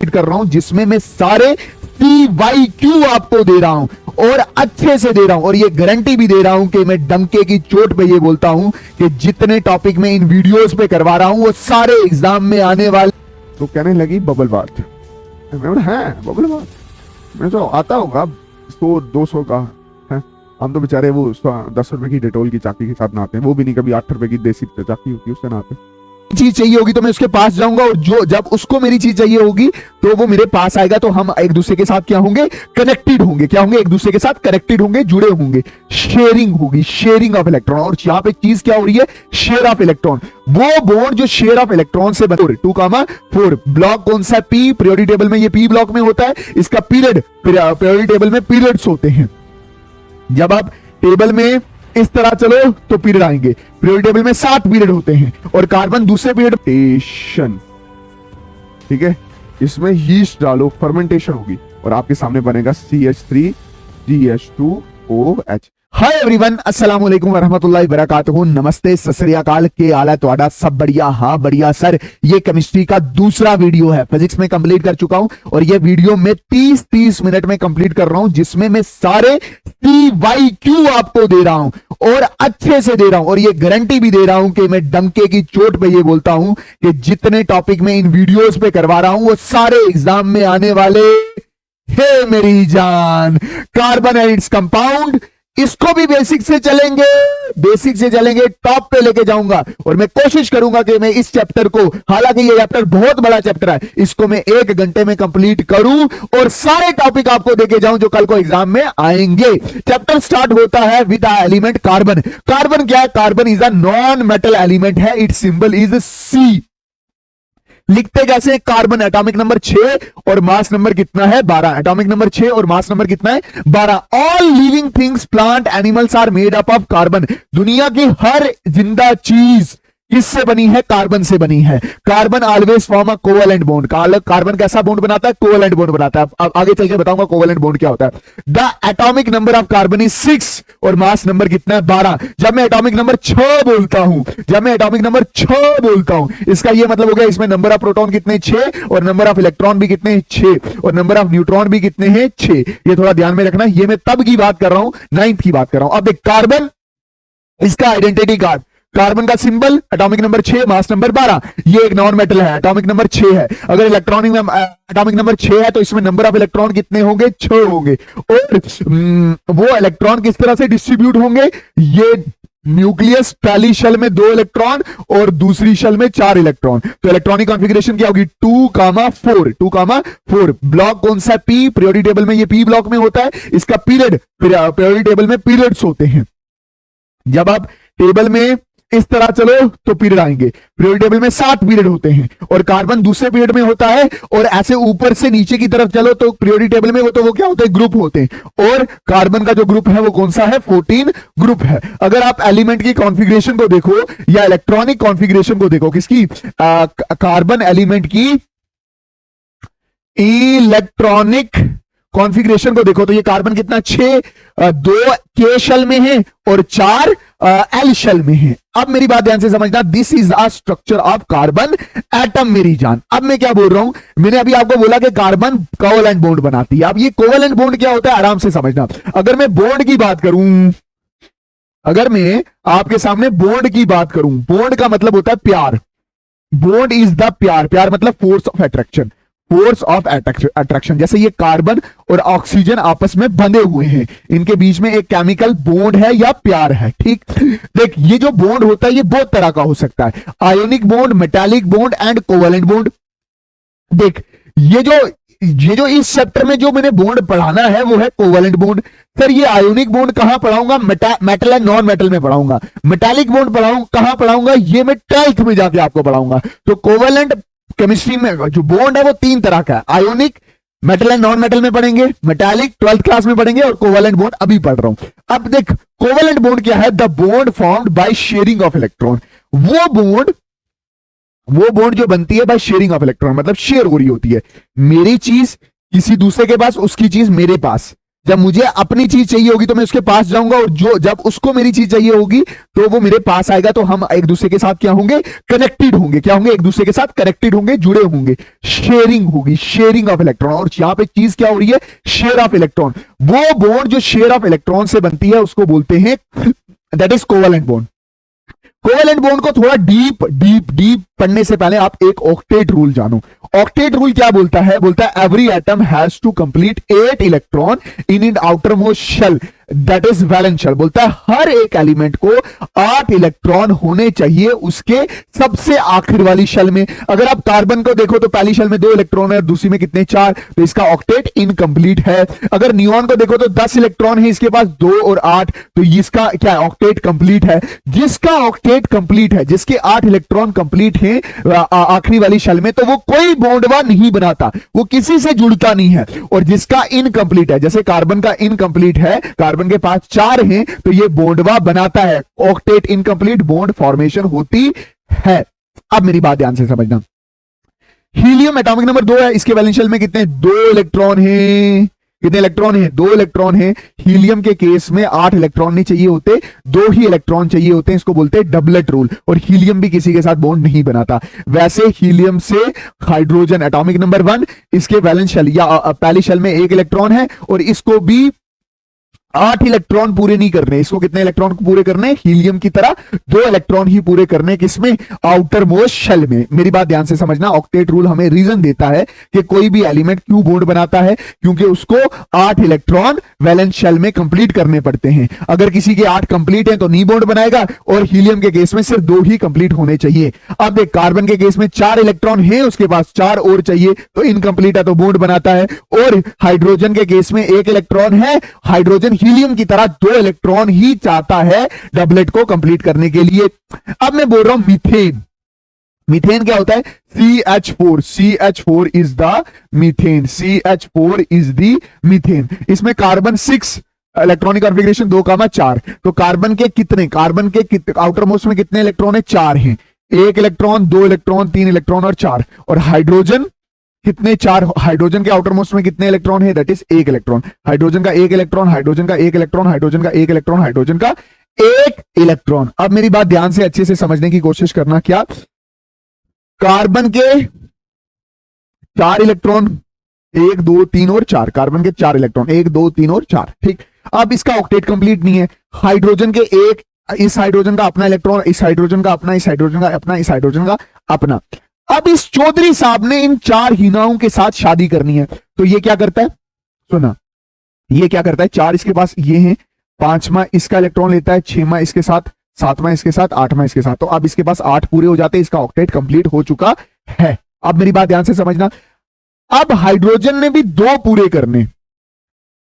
Complete कर रहा हूं जिसमें मैं सारे CYQ आपको दे रहा हूं और अच्छे से दे रहा हूं और ये गारंटी भी दे रहा हूं कि मैं डंके की चोट पे ये बोलता हूं कि जितने टॉपिक मैं इन वीडियोस पे करवा रहा हूं वो सारे एग्जाम में आने वाले। तो कहने लगी बबल बात, मैं बोला है बबल बात मैं तो आता होगा 100-200 का है। हम तो बेचारे वो 10 रुपए की डेटोल की चाकी के साथ नहाते हैं, वो भी नहीं कभी 8 रुपए की देसी चाकी होती है उससे नहाते हैं। चीज चाहिए होगी तो मैं उसके पास जाऊंगा और जो जब उसको मेरी चीज चाहिए होगी तो वो मेरे पास आएगा, तो हम एक दूसरे के साथ क्या होंगे, कनेक्टेड होंगे। क्या होंगे, एक दूसरे के साथ कनेक्टेड होंगे, जुड़े होंगे, शेयरिंग होगी, शेयरिंग ऑफ इलेक्ट्रॉन। और यहाँ पे चीज क्या हो रही है, शेयर ऑफ इलेक्ट्रॉन। वो बॉन्ड जो शेयर ऑफ इलेक्ट्रॉन से 2,4 ब्लॉक कौन सा, पी, पीरियोडिक टेबल में ये पी ब्लॉक में होता है। इसका पीरियड पीरियोडिक टेबल में पीरियड्स होते हैं। जब आप टेबल में इस तरह चलो तो पीरियड आएंगे। पीरियोडिक टेबल में 7 पीरियड होते हैं और कार्बन दूसरे पीरियड ठीक है। इसमें यीस्ट डालो, फर्मेंटेशन होगी और आपके सामने बनेगा CH3CH2OH। हाय एवरीवन, अस्सलाम वालेकुम वरहमतुल्लाहि वबरकातुहू। नमस्ते, सत श्री अकाल, के हाल है तुम्हारा? सब बढ़िया? हाँ बढ़िया सर। ये केमिस्ट्री का दूसरा वीडियो है, फिजिक्स में कंप्लीट कर चुका हूं और ये वीडियो में 30 मिनट में कंप्लीट कर रहा हूं जिसमें मैं सारे CYQ आपको दे रहा हूं और अच्छे से दे रहा हूं और ये गारंटी भी दे रहा हूं कि मैं डंके की चोट पे ये बोलता हूं कि जितने टॉपिक मैं इन वीडियोस पे करवा रहा हूं वो सारे एग्जाम में आने वाले। हे मेरी जान, कार्बन एंड इट्स कंपाउंड, इसको भी बेसिक से चलेंगे, बेसिक से चलेंगे, टॉप पे लेके जाऊंगा और मैं कोशिश करूंगा कि मैं इस चैप्टर को, हालांकि ये चैप्टर बहुत बड़ा चैप्टर है, इसको मैं 1 घंटे में कंप्लीट करूं और सारे टॉपिक आपको देके जाऊं जो कल को एग्जाम में आएंगे। चैप्टर स्टार्ट होता है with the element carbon. Carbon क्या है? Carbon is a non metal element है, इट्स सिंबल इज C। लिखते कैसे? कार्बन एटॉमिक नंबर 6 और मास नंबर कितना है? 12। एटॉमिक नंबर 6 और मास नंबर कितना है? 12। All living things, plant, animals are made up of carbon. दुनिया की हर जिंदा चीज किससे बनी है? कार्बन से बनी है। Carbon always form a covalent bond. Carbon कैसा बॉन्ड बनाता है? कोवेलेंट बॉन्ड बनाता है। अब आगे चल के बताऊंगा कोवेलेंट बॉन्ड क्या होता है। The atomic number of carbon is 6 और मास नंबर कितना है? 12। जब मैं एटॉमिक नंबर 6 बोलता हूं, इसका यह मतलब हो गया इसमें नंबर ऑफ प्रोटॉन कितने? 6 और नंबर ऑफ इलेक्ट्रॉन भी कितने? 6 और नंबर ऑफ न्यूट्रॉन भी कितने हैं? 6। ये थोड़ा ध्यान में रखना, ये मैं तब की बात कर रहा हूं, 9th की बात कर रहा हूं। अब देख, कार्बन, इसका आइडेंटिटी कार्ड, कार्बन का symbol, atomic number 6, mass number 12। ये एक नॉन मेटल है, एटॉमिक नंबर 6 है। अगर इलेक्ट्रॉनिक एटॉमिक नंबर 6 है तो इसमें नंबर ऑफ इलेक्ट्रॉन कितने होंगे? 6 होंगे। और वो इलेक्ट्रॉन किस तरह से डिस्ट्रीब्यूट होंगे? ये न्यूक्लियस, पहली शेल में 2 इलेक्ट्रॉन और दूसरी शेल में 4 इलेक्ट्रॉन। तो इलेक्ट्रॉनिक कॉन्फ़िगरेशन क्या होगी? 2,4 ब्लॉक कौन सा? पी, पीरियोडिक टेबल में ये पी ब्लॉक में होता है। इसका पीरियड पीरियोडिक टेबल में पीरियड्स होते हैं। जब आप टेबल में इस तरह चलो तो पीरियड आएंगे। पीरियोडिक टेबल में 7 पीरियड होते हैं और कार्बन दूसरे पीरियड में होता है। और ऐसे ऊपर से नीचे की तरफ चलो तो पीरियोडिक टेबल में वो क्या होते हैं? ग्रुप होते हैं। और कार्बन का जो ग्रुप है वो कौन सा है? 14 ग्रुप है। अगर आप एलिमेंट की कॉन्फ़िगरेशन को देखो या इलेक्ट्रॉनिक कॉन्फ़िगरेशन को देखो, किसकी? कार्बन एलिमेंट की इलेक्ट्रॉनिक कॉन्फ़िगरेशन को देखो तो ये कार्बन कितना? 6, 2 के शेल में है और 4 एल शेल में है। अब मेरी बात ध्यान से समझना, this is a structure of carbon atom मेरी जान। अब मैं क्या बोल रहा हूं, मैंने अभी आपको बोला कि कार्बन कोवेलेंट बॉन्ड बनाती है। अब ये कोवेलेंट बॉन्ड क्या होता है, आराम से समझना। अगर मैं बॉन्ड की बात करूं, अगर मैं आपके सामने बॉन्ड की बात करूं, बॉन्ड का मतलब होता है प्यार। बॉन्ड इज द प्यार, प्यार मतलब force of attraction, force of attraction. जैसे ये कार्बन और ऑक्सीजन आपस में बंधे हुए हैं, इनके बीच में एक केमिकल बॉन्ड है या प्यार है। ठीक, देख ये जो बॉन्ड होता है ये बहुत तरह का हो सकता है, ionic bond, metallic bond and covalent bond. देख ये जो इस चैप्टर में जो मैंने बॉन्ड पढ़ाना है वो है कोवेलेंट बॉन्ड। सर ये आयोनिक बॉन्ड कहां पढ़ाऊंगा? मेटल एंड नॉन मेटल में पढ़ाऊंगा। मेटालिक बॉन्ड कहां पढ़ाऊंगा? ये मैं 12th में जाके आपको पढ़ाऊंगा। तो कोवेलेंट केमिस्ट्री में जो बॉन्ड है वो 3 तरह का है। Ionic, metal and non metal में पढ़ेंगे, मेटालिक 12th क्लास में पढ़ेंगे और कोवेलेंट बॉन्ड अभी पढ़ रहा हूं। अब देख कोवेलेंट बॉन्ड क्या है? The bond formed by sharing of electron. वो बॉन्ड जो बनती है बाय शेयरिंग ऑफ इलेक्ट्रॉन, मतलब शेयर हो रही होती है। मेरी चीज किसी दूसरे के पास, उसकी चीज मेरे पास। जब मुझे अपनी चीज चाहिए होगी तो मैं उसके पास जाऊंगा, और जो जब उसको मेरी चीज चाहिए होगी तो वो मेरे पास आएगा, तो हम एक दूसरे के साथ क्या होंगे, कनेक्टेड होंगे। क्या होंगे, एक दूसरे के साथ कनेक्टेड होंगे, जुड़े होंगे। शेयरिंग होगी, शेयरिंग ऑफ इलेक्ट्रॉन। और यहां पे चीज क्या हो रही है, शेयर ऑफ इलेक्ट्रॉन। वो बॉन्ड जो शेयर ऑफ इलेक्ट्रॉन से बनती है उसको बोलते हैं, that is covalent bond. Covalent bond को थोड़ा डीप डीप डीप पढ़ने से पहले आप एक ऑक्टेट रूल जानो। ऑक्टेट रूल क्या बोलता है, बोलता है every atom has to complete 8 electron in outermost shell, that is valence shell. बोलता है हर एक एलिमेंट को 8 इलेक्ट्रॉन होने चाहिए उसके सबसे आखिर वाली शेल में। अगर आप कार्बन को देखो तो पहली शेल में 2 इलेक्ट्रॉन है, दूसरी में कितने, 4, तो इसका ऑक्टेट इनकम्प्लीट है। अगर नियॉन को देखो तो 10 इलेक्ट्रॉन है, इसके पास 2 और 8, तो इसका क्या है, ऑक्टेट कंप्लीट है। जिसका ऑक्टेट कंप्लीट है, जिसके 8 इलेक्ट्रॉन कंप्लीट है आखिरी वाली शेल में, तो वो कोई बॉन्डवा नहीं बनाता, वो किसी से जुड़ता नहीं है। और जिसका इनकम्प्लीट है, जैसे कार्बन का इनकम्प्लीट है, कार्बन के पास 4 हैं, तो ये बॉन्डवा बनाता है, ऑक्टेट इनकम्प्लीट बॉन्ड फॉर्मेशन होती है। अब मेरी बात ध्यान से समझना, हीलियम एटॉमिक नंबर 2 है, इसके वैलेंस शेल में कितने, 2 इलेक्ट्रॉन हैं। कितने इलेक्ट्रॉन है, 2 इलेक्ट्रॉन है। हीलियम के केस में 8 इलेक्ट्रॉन नहीं चाहिए होते, 2 ही इलेक्ट्रॉन चाहिए होते हैं, इसको बोलते हैं डबलेट रूल। और हीलियम भी किसी के साथ बॉन्ड नहीं बनाता। वैसे हीलियम से हाइड्रोजन एटॉमिक नंबर 1, इसके वैलेंस शेल या पहली शेल में 1 इलेक्ट्रॉन है, और इसको भी 8 इलेक्ट्रॉन पूरे नहीं करने, इसको कितने इलेक्ट्रॉन पूरे करने, हीलियम की तरह 2 इलेक्ट्रॉन ही पूरे करने, किसमें, आउटर मोस्ट शेल में। मेरी बात ध्यान से समझना, ऑक्टेट रूल हमें रीजन देता है कि कोई भी एलिमेंट क्यों बॉन्ड बनाता है, क्योंकि उसको 8 इलेक्ट्रॉन वैलेंस शेल में कंप्लीट करने पड़ते हैं। अगर किसी के 8 कंप्लीट हैं तो नहीं बॉन्ड बनाएगा, और हीलियम के केस में सिर्फ 2 ही कंप्लीट होने चाहिए। अब देख, कार्बन के केस में 4 इलेक्ट्रॉन है, उसके पास 4 और चाहिए, तो इनकम्प्लीट है तो बॉन्ड बनाता है। और हाइड्रोजन के केस में 1 इलेक्ट्रॉन है, हाइड्रोजन हीलियम की तरह 2 इलेक्ट्रॉन ही चाहता है डबलेट को कंप्लीट करने के लिए। अब मैं बोल रहा हूं मीथेन। मीथेन क्या होता है, CH4, CH4 is the methane, CH4 is the methane. इसमें कार्बन 6 इलेक्ट्रॉनिक कॉन्फ़िगरेशन 2,4, तो कार्बन के कितने, कार्बन के आउटर मोस्ट में कितने इलेक्ट्रॉन है, 4 हैं। 1 इलेक्ट्रॉन, 2 इलेक्ट्रॉन, 3 इलेक्ट्रॉन और 4। और हाइड्रोजन कितने, 4। हाइड्रोजन के आउटर मोस्ट में कितने इलेक्ट्रॉन है, दैट इज 1 इलेक्ट्रॉन। हाइड्रोजन का 1 इलेक्ट्रॉन, हाइड्रोजन का 1 इलेक्ट्रॉन, हाइड्रोजन का 1 इलेक्ट्रॉन, हाइड्रोजन का 1 इलेक्ट्रॉन। अब मेरी बात ध्यान से अच्छे से समझने की कोशिश करना, क्या कार्बन के 4 इलेक्ट्रॉन, 1 2 3 और 4, कार्बन के 4 इलेक्ट्रॉन, 1 2 3 और 4, ठीक। अब इसका ऑक्टेट कंप्लीट नहीं है। हाइड्रोजन के 1, इस हाइड्रोजन का अपना इलेक्ट्रॉन, इस हाइड्रोजन का अपना, इस हाइड्रोजन का अपना, इस हाइड्रोजन का अपना। अब इस चौधरी साहब ने इन 4 हीनाओं के साथ शादी करनी है, तो ये क्या करता है, सुना, ये क्या करता है, 4 इसके पास ये हैं, 5वां इसका इलेक्ट्रॉन लेता है, 6वां इसके साथ, 7वां इसके साथ, 8वां इसके साथ। तो अब इसके पास 8 पूरे हो जाते हैं, इसका ऑक्टेट कंप्लीट हो चुका है। अब मेरी बात ध्यान से समझना, अब हाइड्रोजन ने भी 2 पूरे करने,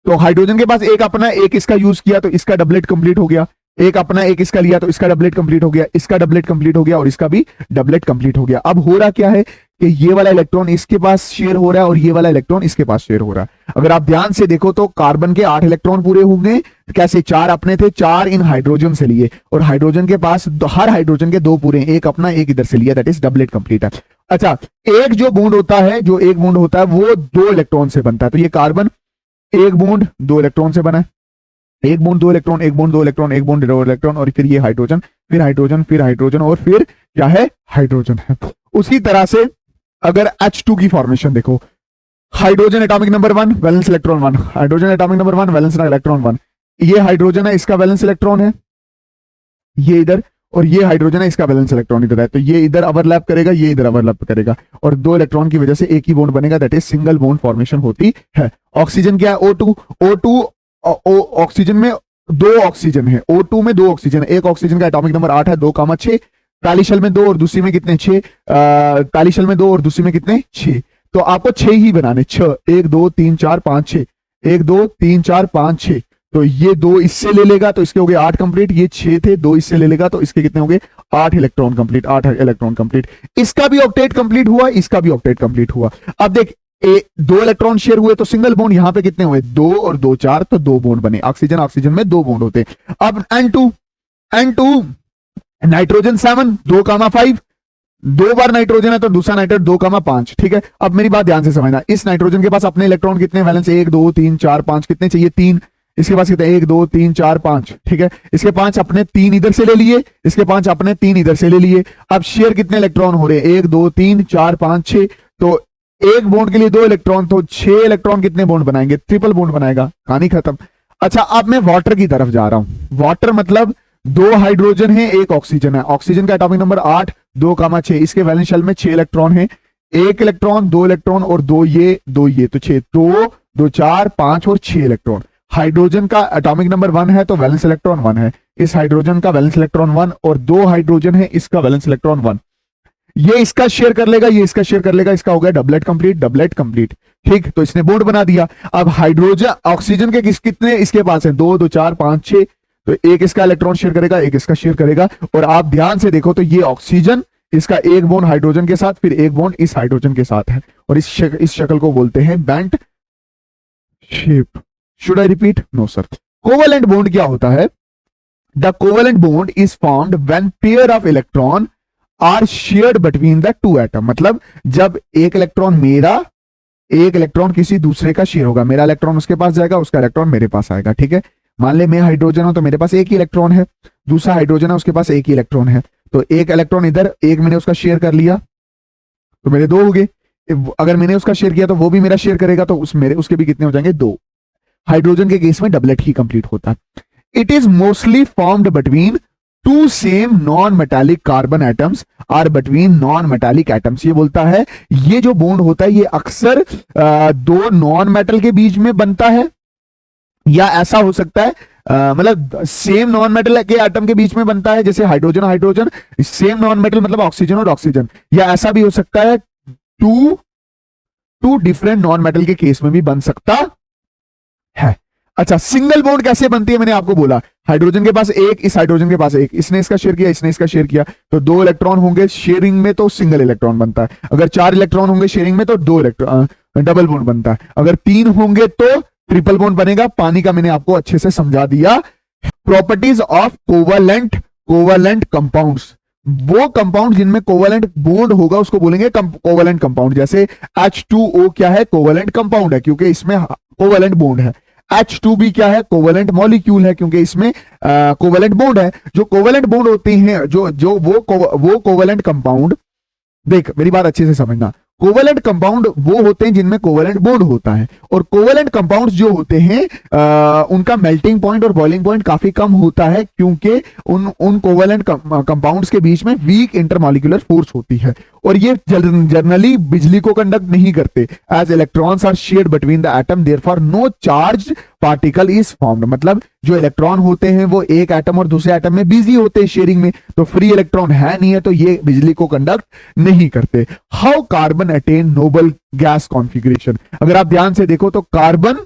तो हाइड्रोजन के पास 1 अपना, 1 इसका यूज किया, तो इसका डबलेट कंप्लीट हो गया। 1 अपना, 1 इसका लिया, तो इसका डबलेट कंप्लीट हो गया, इसका डबलेट कंप्लीट हो गया, और इसका भी डबलेट कंप्लीट हो गया। अब हो रहा क्या है कि ये वाला इलेक्ट्रॉन इसके पास शेयर हो रहा है, और ये वाला इलेक्ट्रॉन इसके पास शेयर हो रहा है। अगर आप ध्यान से देखो तो कार्बन के 8 इलेक्ट्रॉन पूरे होंगे, कैसे, 4 अपने थे, 4 इन हाइड्रोजन से लिए, और हाइड्रोजन के पास हर हाइड्रोजन के 2 पूरे हैं, 1 अपना, 1 इधर से लिया, दैट इज डबलेट कंप्लीट है। अच्छा, एक जो बॉन्ड होता है, जो एक बॉन्ड होता है वो 2 इलेक्ट्रॉन से बनता है, तो ये कार्बन 1 बॉन्ड 2 इलेक्ट्रॉन से बना है, 1 bond 2 electron, 1 bond 2 electron, 1 bond 2 electron, और फिर ये हाइड्रोजन, फिर हाइड्रोजन, फिर हाइड्रोजन, और फिर क्या है, हाइड्रोजन है। उसी तरह से अगर H2 की फॉर्मेशन देखो, hydrogen atomic number 1 valence electron 1, hydrogen atomic number 1 valence electron 1, ये हाइड्रोजन है, इसका वैलेंस इलेक्ट्रॉन है ये इधर, और ये हाइड्रोजन है, इसका वैलेंस इलेक्ट्रॉन इधर है, तो ये इधर ओवरलैप करेगा, ये इधर ओवरलैप करेगा, और 2 इलेक्ट्रॉन की वजह से एक ही बॉन्ड बनेगा, that is single bond formation होती है। ऑक्सीजन क्या है, O2 ऑक्सीजन में 2 ऑक्सीजन है, O2 में 2 ऑक्सीजन, एक ऑक्सीजन का एटॉमिक नंबर 8 है, 2,6, पहली शेल में 2 और दूसरी में कितने, 6, पहली शेल में 2 और दूसरी में कितने, 6, तो आपको 6 ही बनाने, 6, 1 2 3 4 5 6, 1 2 3 4 5 6, तो ये 2 इससे ले लेगा तो इसके हो गए 8 कंप्लीट, ये 6 थे, 2 इससे ले लेगा तो इसके कितने हो गए, 8 इलेक्ट्रॉन कंप्लीट, 8 इलेक्ट्रॉन कंप्लीट। इसका भी ऑक्टेट कंप्लीट हुआ, इसका भी ऑक्टेट कंप्लीट हुआ। अब देख, 2 इलेक्ट्रॉन शेयर हुए तो सिंगल बॉन्ड यहां पे कितने हुए, 2 और 2 4, तो 2 बॉन्ड बने। ऑक्सीजन ऑक्सीजन में 2 बॉन्ड होते। अब N2 नाइट्रोजन 7 2,5, दो बार नाइट्रोजन है तो दूसरा नाइट्रोजन 2,5, ठीक है। अब मेरी बात ध्यान से समझना, इस नाइट्रोजन के पास अपने इलेक्ट्रॉन कितने वैलेंस, 1 2 3 4 5, कितने चाहिए, 3। इसके पास कितने, 1 2 3 4 5, ठीक है। इसके 5 अपने 3 इधर से ले लिए, इसके 5 अपने 3 इधर से ले लिए। अब शेयर कितने इलेक्ट्रॉन हो रहे हैं, 1 2 3 4 5 6, तो एक बॉन्ड के लिए 2 इलेक्ट्रॉन, तो 6 इलेक्ट्रॉन कितने बॉन्ड बनाएंगे, ट्रिपल बॉन्ड बनाएगा, कहानी खत्म। अच्छा अब मैं वाटर की तरफ जा रहा हूं। वाटर मतलब 2 हाइड्रोजन है, 1 ऑक्सीजन है। ऑक्सीजन का एटॉमिक नंबर 8, 2,6, इसके वैलेंस शेल में 6 इलेक्ट्रॉन है, 1 इलेक्ट्रॉन, 2 इलेक्ट्रॉन और 2 ये, तो 6, 2 2 4 5 और 6 इलेक्ट्रॉन। हाइड्रोजन का एटॉमिक नंबर 1 है तो वैलेंस इलेक्ट्रॉन 1 है, इस हाइड्रोजन का वैलेंस इलेक्ट्रॉन 1, और 2 हाइड्रोजन है, इसका वैलेंस इलेक्ट्रॉन 1। ये इसका शेयर कर लेगा, ये इसका शेयर कर लेगा, इसका हो गया डबलेट कंप्लीट, डबलेट कंप्लीट, ठीक। तो इसने बॉन्ड बना दिया। अब हाइड्रोजन ऑक्सीजन के कितने इसके पास है, 2 2 4 5 6, तो एक इसका इलेक्ट्रॉन शेयर करेगा, एक इसका शेयर करेगा। और आप ध्यान से देखो तो ये ऑक्सीजन, इसका एक बॉन्ड हाइड्रोजन के साथ, फिर एक बॉन्ड इस हाइड्रोजन के साथ है, और इस शक्ल को बोलते हैं bent shape. Should I repeat, no sir. Covalent bond क्या होता है, the covalent bond is formed when pair of electron are shared between the two atom. मतलब जब एक इलेक्ट्रॉन मेरा, एक इलेक्ट्रॉन किसी दूसरे का शेयर होगा, मेरा इलेक्ट्रॉन उसके पास जाएगा, उसका इलेक्ट्रॉन मेरे पास आएगा, ठीक है। मान ले मैं हाइड्रोजन हूं तो मेरे पास एक ही इलेक्ट्रॉन है, दूसरा हाइड्रोजन है उसके पास एक ही इलेक्ट्रॉन है, तो एक इलेक्ट्रॉन इधर, एक मैंने उसका शेयर कर लिया तो मेरे 2 हो गए। अगर मैंने उसका शेयर किया तो वो भी मेरा शेयर करेगा, तो उसके भी कितने हो जाएंगे, 2। हाइड्रोजन के केस में डबलेट ही कंप्लीट होता है। It is mostly formed between 2 same non metallic carbon atoms or between non metallic atoms. ये बोलता है ये जो बॉन्ड होता है ये अक्सर 2 नॉन मेटल के बीच में बनता है, या ऐसा हो सकता है मतलब सेम नॉन मेटल के एटम के बीच में बनता है, जैसे hydrogen hydrogen, same non metal मतलब ऑक्सीजन और ऑक्सीजन, या ऐसा भी हो सकता है 2 डिफरेंट नॉन मेटल के केस में भी बन सकता है। अच्छा सिंगल बॉन्ड कैसे बनती है, मैंने आपको बोला हाइड्रोजन के पास एक, इस हाइड्रोजन के पास एक, इसने इसका शेयर किया, इसने इसका शेयर किया, तो 2 इलेक्ट्रॉन होंगे शेयरिंग में तो सिंगल इलेक्ट्रॉन बनता है। अगर 4 इलेक्ट्रॉन होंगे शेयरिंग में तो 2 इलेक्ट्रॉन डबल बॉन्ड बनता है। अगर 3 होंगे तो ट्रिपल बॉन्ड बनेगा। पानी का मैंने आपको अच्छे से समझा दिया। प्रॉपर्टीज ऑफ कोवेलेंट कंपाउंड्स, वो कंपाउंड जिनमें कोवेलेंट बॉन्ड होगा उसको बोलेंगे कोवेलेंट कंपाउंड। जैसे H2O क्या है, कोवेलेंट कंपाउंड है क्योंकि इसमें कोवेलेंट बॉन्ड है। H2B क्या है, कोवेलेंट मॉलिक्यूल है क्योंकि इसमें कोवेलेंट बॉन्ड है। जो कोवेलेंट बॉन्ड होते हैं, जो वो कोवेलेंट कंपाउंड, देख मेरी बात अच्छे से समझना, कोवेलेंट कंपाउंड वो होते हैं जिनमें कोवेलेंट बॉन्ड होता है, और कोवेलेंट कंपाउंड्स जो होते हैं उनका मेल्टिंग पॉइंट और बॉइलिंग पॉइंट काफी कम होता है, क्योंकि उन कोवेलेंट कंपाउंड्स के बीच में वीक इंटरमॉलिक्यूलर फोर्स होती है, और ये जनरली बिजली को कंडक्ट नहीं करते। As electrons are shared between the atom therefore no charge particle is formed. मतलब जो इलेक्ट्रॉन होते हैं वो एक एटम और दूसरे एटम में बिजी होते हैं शेयरिंग में, तो फ्री इलेक्ट्रॉन है नहीं है, तो ये बिजली को कंडक्ट नहीं करते। How carbon attain noble gas configuration, अगर आप ध्यान से देखो तो कार्बन,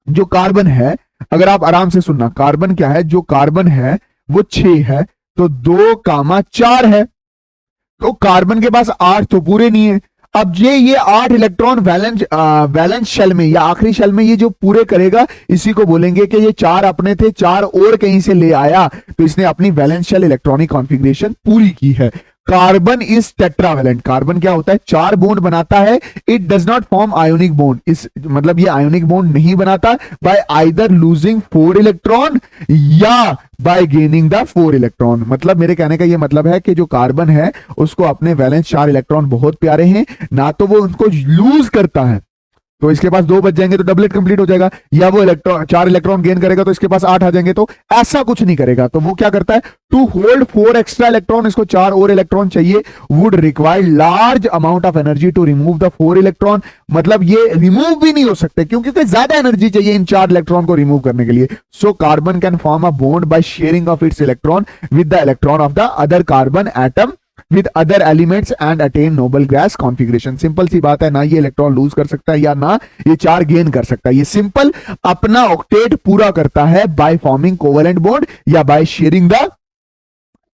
जो कार्बन है, अगर आप आराम से सुनना, कार्बन क्या है, जो कार्बन है वो 6 है, तो 2,4 है, तो कार्बन के पास 8 तो पूरे नहीं है। अब ये 8 इलेक्ट्रॉन वैलेंस शेल में या आखिरी शेल में ये जो पूरे करेगा, इसी को बोलेंगे कि ये 4 अपने थे, 4 और कहीं से ले आया, तो इसने अपनी वैलेंस शेल इलेक्ट्रॉनिक कॉन्फ़िगरेशन पूरी की है। कार्बन इज टेट्रावेलेंट, कार्बन क्या होता है, 4 बॉन्ड बनाता है। It does not form ionic bond, इस मतलब ये आयोनिक बॉन्ड नहीं बनाता बाय आइदर लूजिंग 4 इलेक्ट्रॉन या बाय गेनिंग द 4 इलेक्ट्रॉन। मतलब मेरे कहने का ये मतलब है कि जो कार्बन है उसको अपने वैलेंस 4 इलेक्ट्रॉन बहुत प्यारे हैं, ना तो वो उनको लूज करता है तो इसके पास 2 बच जाएंगे तो डबलेट कंप्लीट हो जाएगा, या वो 4 इलेक्ट्रॉन गेन करेगा तो इसके पास 8 आ जाएंगे, तो ऐसा कुछ नहीं करेगा। तो वो क्या करता है, टू होल्ड 4 एक्स्ट्रा इलेक्ट्रॉन, इसको 4 और इलेक्ट्रॉन चाहिए, would require large amount of energy to remove the 4 electron. मतलब ये रिमूव भी नहीं हो सकते क्योंकि ज्यादा एनर्जी चाहिए इन 4 इलेक्ट्रॉन को रिमूव करने के लिए। So carbon can form a bond by sharing of its electron with the electron of the other carbon atom with other elements and attain noble gas configuration। Simple सी बात है, ना ये इलेक्ट्रॉन लूज कर सकता है या ना ये 4 गेन कर सकता है। ये सिंपल अपना ऑक्टेट पूरा करता है बाय फॉर्मिंग कोवेलेंट बॉन्ड या बाय शेयरिंग द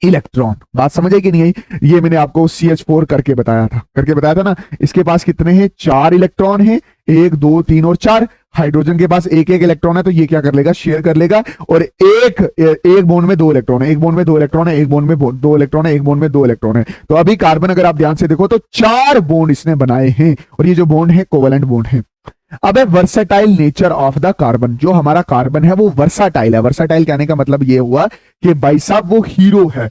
इलेक्ट्रॉन। बात समझ आई कि नहीं आई? ये मैंने आपको CH4 करके बताया था ना। इसके पास कितने हैं, 4 इलेक्ट्रॉन हैं, 1 2 3 और 4। हाइड्रोजन के पास एक एक इलेक्ट्रॉन है, तो ये क्या कर लेगा, शेयर कर लेगा। और एक बॉन्ड में 2 इलेक्ट्रॉन है, एक बॉन्ड में 2 इलेक्ट्रॉन है, एक बॉन्ड में 2 इलेक्ट्रॉन है, एक बॉन्ड में 2 इलेक्ट्रॉन है। तो अभी कार्बन अगर आप ध्यान से देखो तो 4 बॉन्ड इसने बनाए हैं, और ये जो बॉन्ड है कोवेलेंट बॉन्ड है। अब है versatile nature of the carbon. जो हमारा कार्बन है वो वर्साटाइल है। वर्साटाइल कहने का मतलब ये हुआ कि भाई साहब वो हीरो है।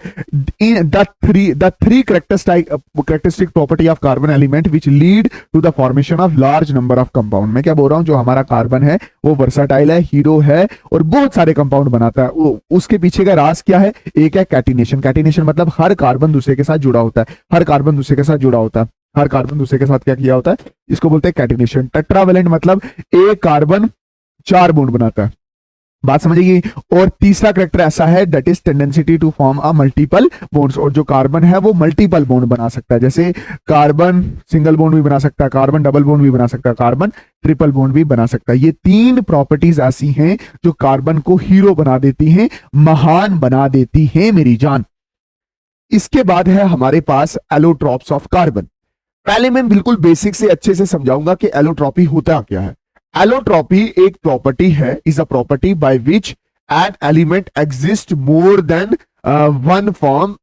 The three characteristic property of carbon element which lead to the formation of large number of compound. मैं क्या बोल रहा हूं, जो हमारा कार्बन है वो वर्साटाइल है, हीरो है, और बहुत सारे कंपाउंड बनाता है। उसके पीछे का राज क्या है, एक है कैटिनेशन। कैटिनेशन मतलब हर कार्बन दूसरे के साथ जुड़ा होता है, हर कार्बन दूसरे के साथ जुड़ा होता है, हर कार्बन दूसरे के साथ क्या किया होता है, इसको बोलते हैं कैटिनेशन। टेट्रावेलेंट मतलब एक कार्बन 4 बॉन्ड बनाता है, बात समझिए। और तीसरा कैरेक्टर ऐसा है, that is tendency to form a multiple bonds. और जो कार्बन है वो मल्टीपल बॉन्ड बना सकता है, जैसे कार्बन सिंगल बॉन्ड भी बना सकता है, कार्बन डबल बॉन्ड भी बना सकता है, कार्बन ट्रिपल बॉन्ड भी बना सकता है। ये 3 प्रॉपर्टीज ऐसी हैं जो कार्बन को हीरो बना देती हैं, महान बना देती हैं मेरी जान। इसके बाद है हमारे पास एलोट्रॉप्स ऑफ कार्बन। पहले मैं बिल्कुल बेसिक से अच्छे से समझाऊंगा कि एलोट्रॉपी होता क्या है। एलोट्रॉपी एक प्रॉपर्टी है, is a property by which an element exist more than one form.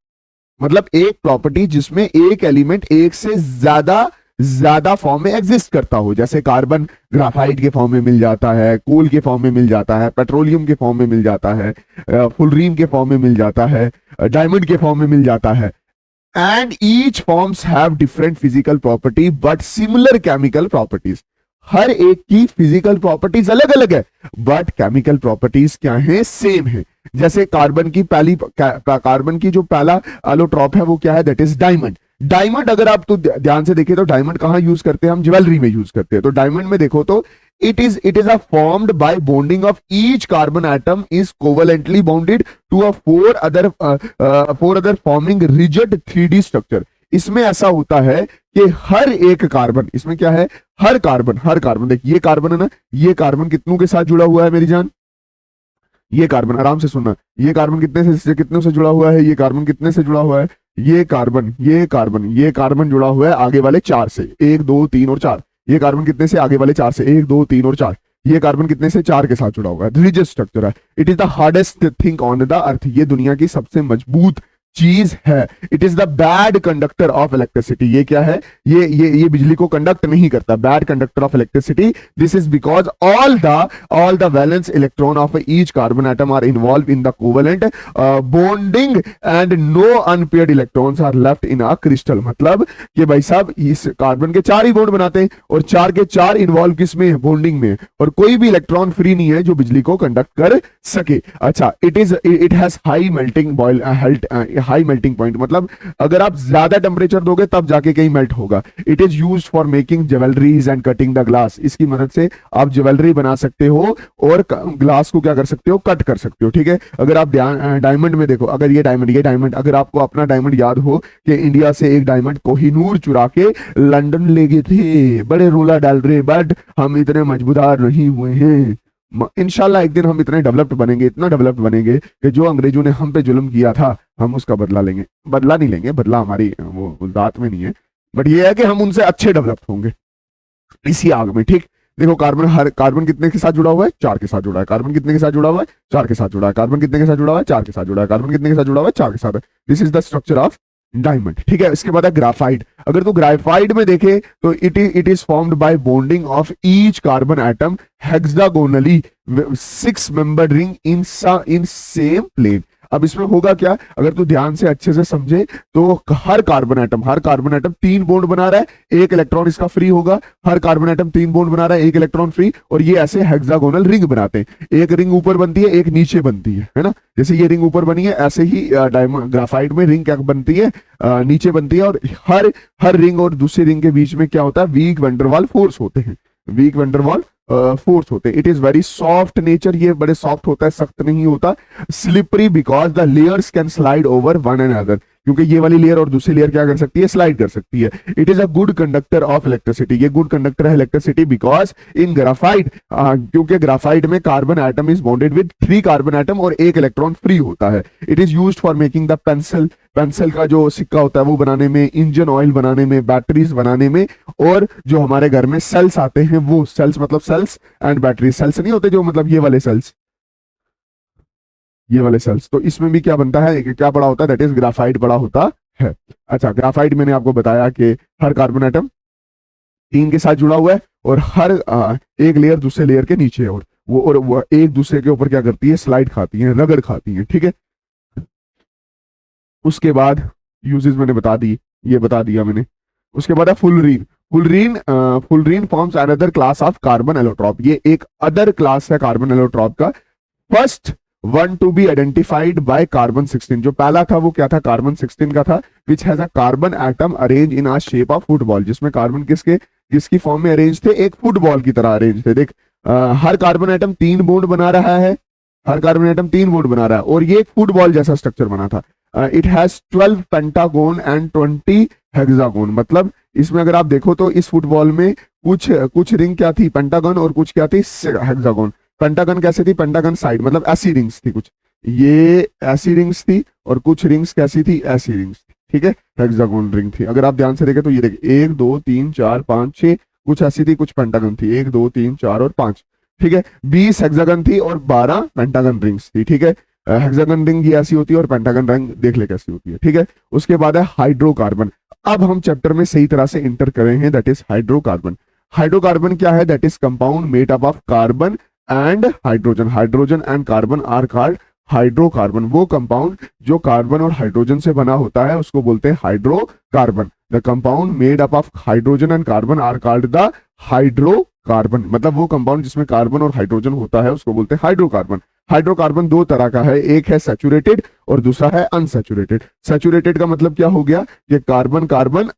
मतलब एक प्रॉपर्टी जिसमें एक एलिमेंट एक से ज्यादा फॉर्म में एग्जिस्ट करता हो। जैसे कार्बन ग्राफाइट के फॉर्म में मिल जाता है, कोल के फॉर्म में मिल जाता है, पेट्रोलियम के फॉर्म में मिल जाता है, फुलरीन के फॉर्म में मिल जाता है, डायमंड के फॉर्म में मिल जाता है। And each forms have different physical property but similar chemical properties। हर एक की फिजिकल प्रॉपर्टीज अलग अलग है, बट केमिकल प्रॉपर्टीज क्या है, सेम है। जैसे कार्बन की जो पहला एलोट्रॉप है वो क्या है, दैट इज डायमंड। डायमंड अगर आप तो ध्यान से देखें तो डायमंड कहां यूज करते हैं, हम ज्वेलरी में यूज करते हैं। तो डायमंड में देखो तो it is a formed by bonding of each carbon atom is covalently bonded to a four other forming rigid 3D structure। इसमें ऐसा होता है कि हर एक कार्बन, इसमें क्या है, हर कार्बन देखिए, ये कार्बन है ना, ये कार्बन कितनों के साथ जुड़ा हुआ है मेरी जान, ये कार्बन आराम से सुनना, ये कार्बन कितने से जुड़ा हुआ है, ये कार्बन कितने से जुड़ा हुआ है, ये कार्बन जुड़ा हुआ है आगे वाले 4 से, 1 2 3 और 4। ये कार्बन कितने से, आगे वाले 4 से, 1 2 3 और 4। ये कार्बन कितने से, 4 के साथ जुड़ा हुआ है, रिजिड स्ट्रक्चर है। It is the hardest thing on the earth. ये दुनिया की सबसे मजबूत चीज है। It is the bad conductor of electricity. ये क्या है, ये बिजली को कंडक्ट नहीं करता, bad conductor of electricity. This is because all the valence electron of each carbon atom are involve in the covalent bonding and no unpaired electrons are left in a crystal. मतलब कि भाई साहब इस carbon के 4 ही bond बनाते हैं और 4 के 4 इन्वॉल्व किस में, बॉन्डिंग में, और कोई भी इलेक्ट्रॉन फ्री नहीं है जो बिजली को कंडक्ट कर सके। अच्छा, it has high melting point. मतलब अगर आप ज्यादा टेम्परेचर दोगे तब जाके कहीं मेल्ट होगा। It is used for making jewelleries and cutting the glass. इसकी मदद से आप ज्वेलरी बना सकते हो और ग्लास को क्या कर सकते हो, कट कर सकते हो। ठीक है, अगर आप डायमंड में देखो, अगर ये डायमंड अगर आपको अपना डायमंड याद हो कि इंडिया से एक डायमंड कोहिनूर चुरा के लंदन ले गए थे, बड़े रोला डाल रहे, बट हम इतने मजबूदार नहीं हुए हैं। इंशाल्लाह एक दिन हम इतने डेवलप्ड बनेंगे, इतना डेवलप्ड बनेंगे कि जो अंग्रेजों ने हम पे जुल्म किया था हम उसका बदला लेंगे। बदला नहीं लेंगे, बदला हमारी वो दात में नहीं है, बट ये है कि हम उनसे अच्छे डेवलप्ड होंगे इसी आग में। ठीक, देखो कार्बन कितने के साथ जुड़ा हुआ है, 4 के साथ जुड़ा है। कार्बन कितने के साथ जुड़ा हुआ है, 4 के साथ जुड़ा है। कार्बन कितने के साथ जुड़ा हुआ है, 4 के साथ जुड़ा है। कार्बन कितने के साथ जुड़ा हुआ है, 4 के साथ। This is the structure of diamond. ठीक है, इसके बाद है ग्राफाइट। अगर तो ग्राफाइट में देखे तो it is formed by bonding of each carbon atom hexagonally 6 membered ring in same plane. अब इसमें होगा क्या, अगर तू ध्यान से अच्छे से समझे तो हर कार्बन एटम 3 बॉन्ड बना रहा है, 1 इलेक्ट्रॉन इसका फ्री होगा। हर कार्बन एटम 3 बॉन्ड बना रहा है, 1 इलेक्ट्रॉन फ्री, और ये ऐसे हेक्सागोनल रिंग बनाते हैं। एक रिंग ऊपर बनती है, एक नीचे बनती है ना। जैसे ये रिंग ऊपर बनी है, ऐसे ही ग्राफाइट में रिंग क्या बनती है, नीचे बनती है। और हर रिंग और दूसरी रिंग के बीच में क्या होता है, वीक वैंडरवाल फोर्स होते हैं, वीक वैंडरवाल फोर्स होते हैं। It is very soft nature, ये बड़े सॉफ्ट होता है, सख्त नहीं होता। Slippery because the layers can slide over one and other. क्योंकि ये वाली लेयर और दूसरी लेयर क्या कर सकती है, स्लाइड कर सकती है। It is a good conductor of electricity, ये गुड कंडक्टर है इलेक्ट्रिसिटी बिकॉज इन ग्राफाइट, क्योंकि ग्राफाइट में carbon atom is bonded with 3 carbon atom और 1 इलेक्ट्रॉन फ्री होता है। It is used for making the pencil, pencil का जो सिक्का होता है वो बनाने में, इंजन ऑयल बनाने में, बैटरीज बनाने में, और जो हमारे घर में सेल्स आते हैं वो सेल्स, मतलब सेल्स एंड बैटरी, सेल्स नहीं होते जो, मतलब ये वाले सेल्स, ये वाले सेल्स, तो इसमें भी क्या बनता है, क्या बड़ा होता है, दैट इज ग्राफाइट बड़ा होता है। अच्छा, ग्राफाइट मैंने आपको बताया कि हर कार्बन एटम 3 के साथ जुड़ा हुआ है और हर एक लेयर दूसरे लेयर के नीचे है, और वो एक दूसरे के ऊपर क्या करती है, स्लाइड खाती है, रगड़ खाती है, ठीक है। उसके बाद यूजेस मैंने बता दी, ये बता दिया मैंने। उसके बाद है fullerene. Fullerene forms another class of carbon allotrope, ये एक अदर क्लास है कार्बन एलोट्रॉप का। First one to be identified by carbon 16, जो पहला था वो क्या था, कार्बन 16 का था, which has a carbon atom arrange in a shape of football, जिसमें कार्बन किसकी फॉर्म में अरेंज थे, एक फुटबॉल की तरह अरेंज थे। देख हर कार्बन एटम 3 बॉन्ड बना रहा है, हर कार्बन एटम 3 बॉन्ड बना रहा है, और ये एक फुटबॉल जैसा स्ट्रक्चर बना था। It has 12 pentagon and 20 hexagon, मतलब इसमें अगर आप देखो तो इस फुटबॉल में कुछ रिंग क्या थी, पेंटागन, और कुछ क्या थी, हेक्सागोन। पेंटागन कैसे थी, पेंटागन साइड, मतलब ऐसी रिंग्स थी, कुछ ये ऐसी रिंग्स थी, और कुछ रिंग्स कैसी थी, ऐसी रिंग्स थी, ठीक है, हेक्सागोन रिंग थी। अगर आप ध्यान से देखें तो ये देखिए 1 2 3 4 5 6, कुछ ऐसी थी, कुछ पेंटागन थी, 1 2 3 4 और 5, ठीक है। 20 हेक्सागन थी और 12 पेंटागन रिंग्स थी, ठीक है। हेक्सागन रिंग ये ऐसी होती है और पेंटागन रिंग देख ले कैसी होती है, ठीक है। उसके बाद है हाइड्रोकार्बन। अब हम चैप्टर में सही तरह से इंटर कर रहे हैं, दैट इज हाइड्रोकार्बन। हाइड्रोकार्बन क्या है, that is compound made up of carbon and hydrogen, hydrogen and carbon are called hydrocarbon. वो कंपाउंड जो कार्बन और हाइड्रोजन से बना होता है उसको बोलते हैं hydrocarbon. The compound made up of hydrogen and carbon are called the hydrocarbon, मतलब वो कंपाउंड जिसमें कार्बन और हाइड्रोजन होता है उसको बोलते हैं हाइड्रोकार्बन। हाइड्रोकार्बन 2 तरह का है, एक है सैचुरेटेड और दूसरा है अनसैचुरेटेड। सैचुरेटेड का मतलब क्या हो गया, ये कार्बन कार्बन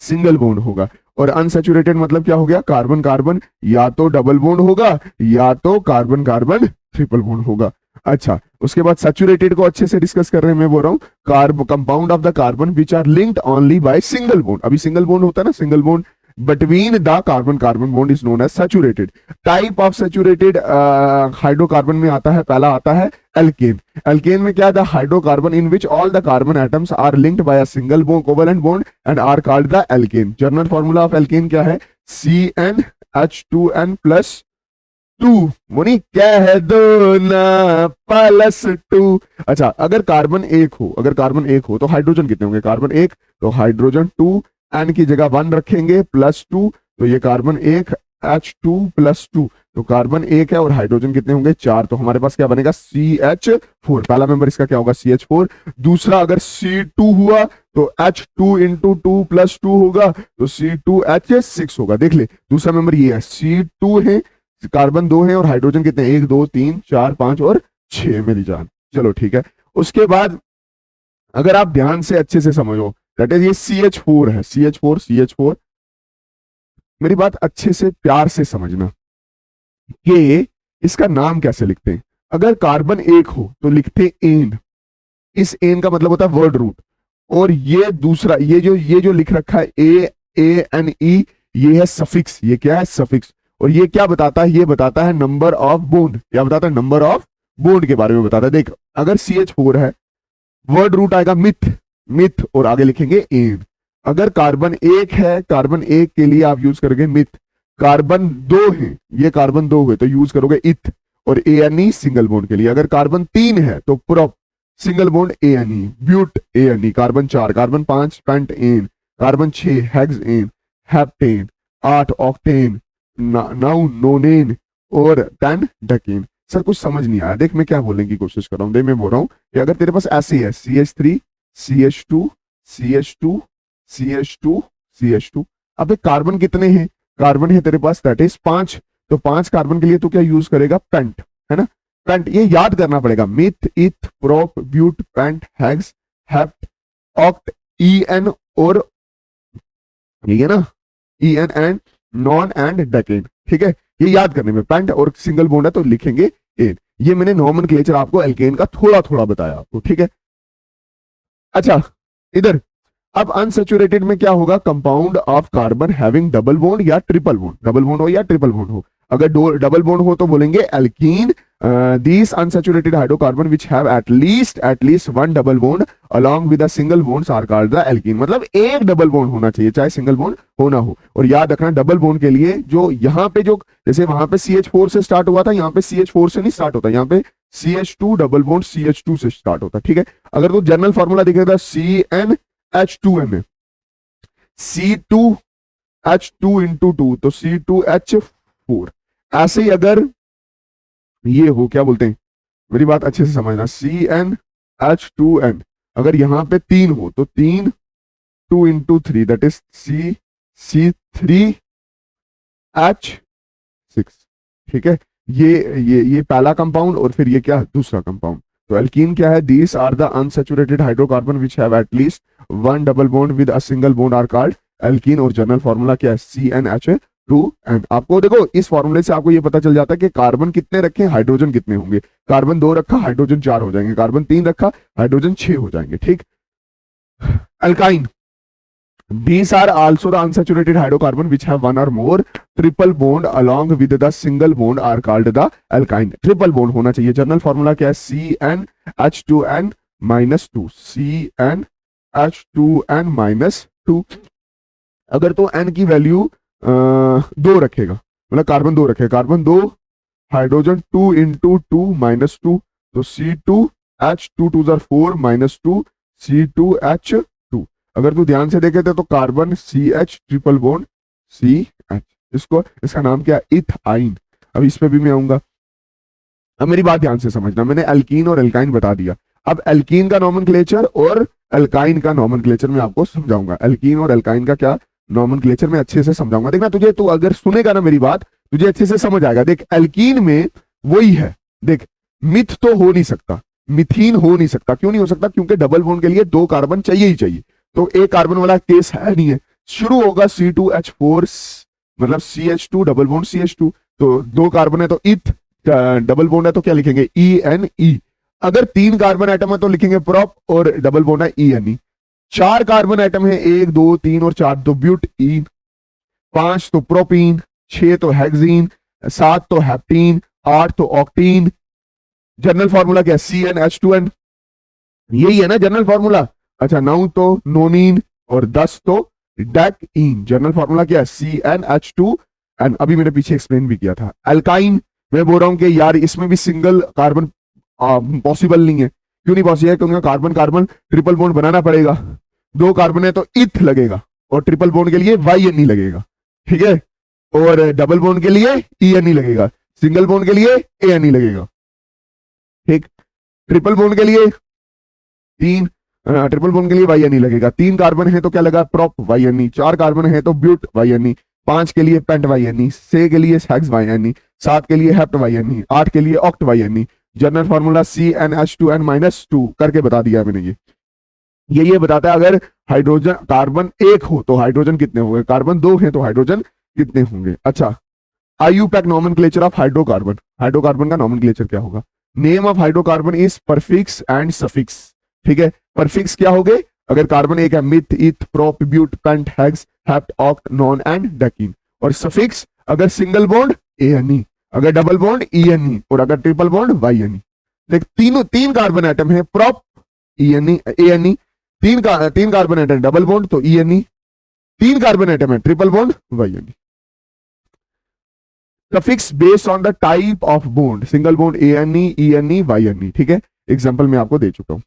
सिंगल बॉन्ड होगा, और अनसैचुरेटेड मतलब क्या हो गया, कार्बन कार्बन या तो डबल बॉन्ड होगा या तो कार्बन कार्बन ट्रिपल बॉन्ड होगा। अच्छा, उसके बाद सैचुरेटेड को अच्छे से डिस्कस कर रहे हैं, मैं बोल रहा हूँ compound of the carbon which are linked only by single bond. अभी सिंगल बॉन्ड होता है ना, single bond between the carbon carbon bond is known as saturated. Type of saturated hydrocarbon में आता है, पहला आता है एल्केन। एल्केन में क्या है, the hydrocarbon in which all the carbon atoms are linked by a single bond covalent bond and are called the alkane. General formula of alkane क्या है, CnH2n+2। मोनी क्या है, 2 + 2। अच्छा, अगर कार्बन एक हो, अगर कार्बन एक हो तो हाइड्रोजन कितने होंगे, कार्बन एक तो हाइड्रोजन 2, एन की जगह 1 रखेंगे, +2, तो ये कार्बन 1 H2+2, तो कार्बन 1 है और हाइड्रोजन कितने होंगे, 4, तो हमारे पास क्या बनेगा, CH4। पहला मेंबर इसका क्या होगा, CH4। दूसरा अगर C2 हुआ तो H2 × 2 + 2 होगा, तो C2H6 होगा। देख ले, दूसरा मेंबर ये है, C2 है, कार्बन 2 है और हाइड्रोजन कितने, 1 2 3 4 5 और 6, मेरी जान। चलो ठीक है। उसके बाद अगर आप ध्यान से अच्छे से समझो, दैट इज ये CH4 है, CH4। मेरी बात अच्छे से प्यार से समझना कि इसका नाम कैसे लिखते हैं। अगर कार्बन एक हो तो लिखते एन, इस एन का मतलब होता है वर्ड रूट, और ये दूसरा ये जो लिख रखा है ANE, ये है सफिक्स। ये क्या है, सफिक्स। और ये क्या बताता है, ये बताता है नंबर ऑफ बॉन्ड। क्या बताता है, नंबर ऑफ बॉन्ड के बारे में बताता है। देख, अगर CH4 है, वर्ड रूट आएगा मिथ और आगे लिखेंगे एन। अगर कार्बन एक है, कार्बन एक के लिए आप यूज करोगे मिथ। कार्बन 2 है, ये कार्बन 2 हुए तो यूज करोगे इथ, और ANE सिंगल बॉन्ड के लिए। अगर कार्बन 3 है तो prop, single bond ANE, bute ANE। Carbon 4, carbon 5 pentane, carbon 6 hexane, heptane, 8 octane, 9 nonane और 10 डेकेन। सर कुछ समझ नहीं आया, देख मैं क्या बोलने की कोशिश कर रहा हूँ। देख मैं बोल रहा हूँ कि अगर तेरे पास ऐसे है CH3 CH2 CH2 CH2 CH2, अब कार्बन कितने हैं, कार्बन है तेरे पास दैट इज 5, तो 5 कार्बन के लिए तू क्या यूज करेगा, पेंट, है ना। पेंट ये याद करना पड़ेगा, meth eth prop ब्यूट pent hex hept oct EN और ये ना EN and non and decane, ठीक है। ये याद करने में, पेंट और सिंगल बॉन्ड है तो लिखेंगे एन। ये मैंने नॉमेनक्लेचर आपको एल्केन का थोड़ा थोड़ा बताया आपको, ठीक है। अच्छा इधर अब अनसेचुरेटेड में क्या होगा, compound of carbon having double bond या ट्रिपल बॉन्ड, डबल बॉन्ड हो या ट्रिपल बॉन्ड हो। अगर डबल बॉन्ड हो तो बोलेंगे alkene. These unsaturated hydrocarbon which have at least one double bond along with a single bonds are called the alkene. मतलब एक डबल बॉन्ड होना चाहिए, चाहे सिंगल बॉन्ड हो ना हो। और याद रखना डबल बॉन्ड के लिए जो यहाँ पे जो जैसे वहां पे CH4 से स्टार्ट हुआ था, यहाँ पे CH4 से नहीं स्टार्ट होता, यहाँ पे CH2 डबल बॉन्ड CH2 से स्टार्ट होता। ठीक है, अगर तो जनरल फॉर्मूला दिखेगा CnH2n, C2H2 इंटू 2 तो C2H4। ऐसे ही अगर ये हो, क्या बोलते हैं, मेरी बात अच्छे से समझना, CnH2n अगर यहां पे 3 हो तो 3 2 इंटू 3 दैट इज C3H6। ठीक है, ये पहला कंपाउंड और फिर ये क्या, दूसरा कंपाउंड। तो एल्कीन क्या है, these are the unsaturated hydrocarbon which have at least one double bond with a single bond are called alkene. और जनरल फॉर्मूला क्या है, CnH2n। आपको देखो इस फॉर्मूले से आपको ये पता चल जाता है कि कार्बन कितने रखे, हाइड्रोजन कितने होंगे। कार्बन 2 रखा, हाइड्रोजन 4 हो जाएंगे। कार्बन 3 रखा, हाइड्रोजन 6 हो जाएंगे। ठीक, alkyne, these are also the unsaturated hydrocarbon which have one or more triple bond along with the single bond are called the alkyne। triple bond होना चाहिए। जनरल फॉर्मूला क्या है, CnH2n minus 2, CnH2n minus 2। अगर तो n की value 2 रखेगा, मतलब carbon 2 रखेगा, कार्बन 2 हाइड्रोजन 2 इंटू 2 माइनस 2 तो C2H2 2 4 माइनस 2 C2H। अगर तू ध्यान से देखे तो carbon CH triple bond CH, इसका नाम क्या है, इथाइन। अब इस पे भी मैं आऊंगा। अब मेरी बात ध्यान से समझना, मैंने एल्कीन और एल्काइन बता दिया। अब एल्कीन का नॉमेनक्लेचर और एल्काइन का नॉमेनक्लेचर मैं आपको समझाऊंगा। एल्कीन और एल्काइन का क्या नॉमेनक्लेचर मैं अच्छे से समझाऊंगा। देखना तुझे, तू अगर सुनेगा ना मेरी बात, तुझे अच्छे से समझ आएगा। देख एल्कीन में वही है, देख मिथ तो हो नहीं सकता, मिथीन हो नहीं सकता। क्यों नहीं हो सकता, क्योंकि डबल बॉन्ड के लिए 2 कार्बन चाहिए ही चाहिए। तो एक कार्बन वाला केस है नहीं है। शुरू होगा C2H4 मतलब CH2 डबल बॉन्ड CH2, तो 2 कार्बन है तो इथ, डबल बॉन्ड है तो क्या लिखेंगे, ENE। अगर 3 कार्बन एटम है तो लिखेंगे प्रोप, और डबल बॉन्ड है ENE। 4 कार्बन एटम है, 1 2 3 और 4 तो ब्यूटीन, 5 तो प्रोपीन, 6 तो हेक्सीन, 7 तो हेप्टीन, 8 तो ऑक्टीन। जनरल फॉर्मूला क्या है, CnH2n, यही है ना जनरल फॉर्मूला। अच्छा 9 तो नोनीन और 10 तो डेकइन। जनरल फॉर्मूला क्या है, CnH2n। अभी मैंने पीछे एक्सप्लेन भी किया था। अल्काइन मैं बोल रहा हूं कि यार इसमें भी सिंगल कार्बन पॉसिबल नहीं है। क्यों नहीं पॉसिबल है, क्योंकि कार्बन कार्बन ट्रिपल बॉन्ड बनाना पड़ेगा। 2 कार्बन है तो इथ लगेगा, और ट्रिपल बॉन्ड के लिए YNE लगेगा। ठीक है, और डबल बॉन्ड के लिए ENE लगेगा, सिंगल बॉन्ड के लिए ANE लगेगा। ठीक, ट्रिपल बॉन्ड के लिए ट्रिपल बॉन्ड के लिए YNE लगेगा। 3 कार्बन है तो क्या लगा, प्रोप YNE। 4 कार्बन है तो ब्यूट YNE। 5 के लिए पेंट YNE। 6 के लिए हेक्स YNE। 7 के लिए हेप्ट YNE। 8 के लिए oct YNE। General formula CnH2n minus 2 करके बता दिया मैंने। ये बताता है अगर हाइड्रोजन कार्बन 1 हो तो हाइड्रोजन कितने होंगे, कार्बन 2 है तो हाइड्रोजन कितने होंगे। अच्छा, IUPAC nomenclature of hydrocarbon. Hydrocarbon का नॉमेनक्लेचर क्या होगा, name of hydrocarbon is prefix and suffix. ठीक है, परफिक्स क्या हो गए, अगर कार्बन 1 है meth, eth, prop, ब्यूट, pent, hex, hept, oct, non and decane. और सफिक्स अगर सिंगल बॉन्ड ANE, अगर डबल बॉन्ड ENE, और अगर ट्रिपल बॉन्ड YNE। देख 3 कार्बन एटम है, prop ENE ANE। 3 carbon atom double bond तो ENE। 3 कार्बन एटम है triple bond YNE। Suffix based on the type of bond, single bond ANE ENE YNE। ठीक है, example मैं आपको दे चुका हूं।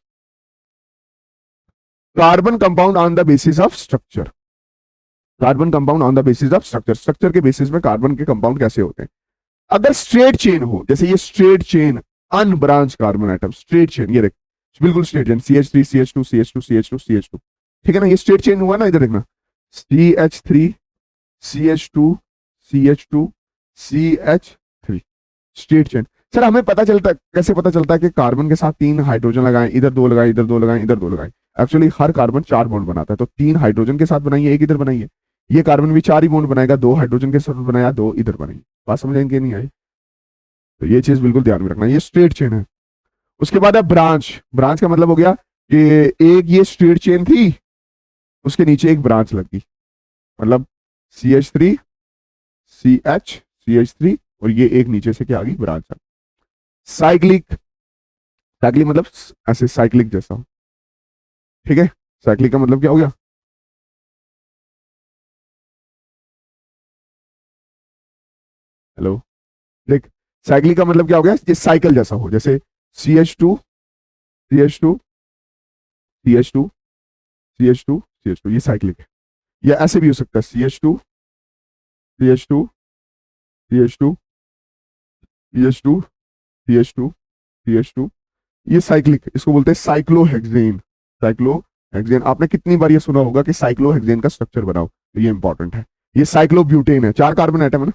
Carbon compound on the basis of structure. Carbon compound on the basis of structure, structure के basis में carbon के compound कैसे होते हैं। अगर स्ट्रेट चेन हो, जैसे ये straight chain unbranch carbon atom, straight chain, ये देख बिल्कुल straight chain, CH3 CH2 CH2 CH2 CH2। ठीक है ना, ये स्ट्रेट चेन हुआ ना, इधर देखना CH3 CH2 CH2 CH3 straight chain. Sir हमें पता चलता है, कैसे पता चलता है कि कार्बन के साथ 3 हाइड्रोजन लगाएं, इधर 2 लगाएं, इधर 2 लगाएं, इधर 2 लगाएं। एक्चुअली हर कार्बन 4 बॉन्ड बनाता है, तो 3 हाइड्रोजन के साथ बनाइए, 1 इधर बनाइए। ये कार्बन भी 4 ही बॉन्ड बनाएगा, 2 हाइड्रोजन के साथ बनाया, 2 इधर बनाइए। बात समझेंगे नहीं आई, तो ये चीज बिल्कुल ध्यान में रखना, ये स्ट्रेट चेन है। उसके बाद है ब्रांच। ब्रांच का मतलब हो गया कि एक ये स्ट्रेट चेन थी, उसके नीचे एक ब्रांच लगी, मतलब CH3 CH3 और ये एक नीचे से क्या आ गई, ब्रांच आ गई। साइक्लिक, साइक्लिक मतलब ऐसे साइक्लिक जैसा, ठीक है। साइक्लिक का मतलब क्या हो गया, हेलो, देख साइक्लिक का मतलब क्या हो गया, ये साइकिल जैसा हो, जैसे CH2 CH2 CH2 CH2 CH2, ये साइक्लिक है। या ऐसे भी हो सकता है CH2 CH2 CH2 CH2 CH2 CH2, ये साइक्लिक, इसको बोलते हैं साइक्लोहेक्सेन। साइक्लोहेक्सेन, आपने कितनी बार ये सुना होगा कि साइक्लोहेक्सेन का स्ट्रक्चर बनाओ, तो ये इंपॉर्टेंट है। ये साइक्लोब्यूटेन है, 4 कार्बन एटम है ना।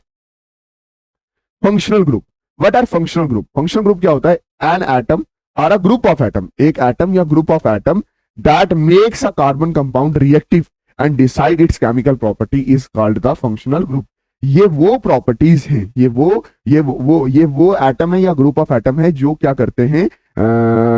Functional group, what are functional group, functional group क्या होता है, an atom or a group of atom, एक एटम या group of atom that makes a carbon compound reactive and decide its chemical property is called the functional group. ये वो properties हैं, ये वो एटम है या ग्रुप ऑफ एटम है जो क्या करते हैं,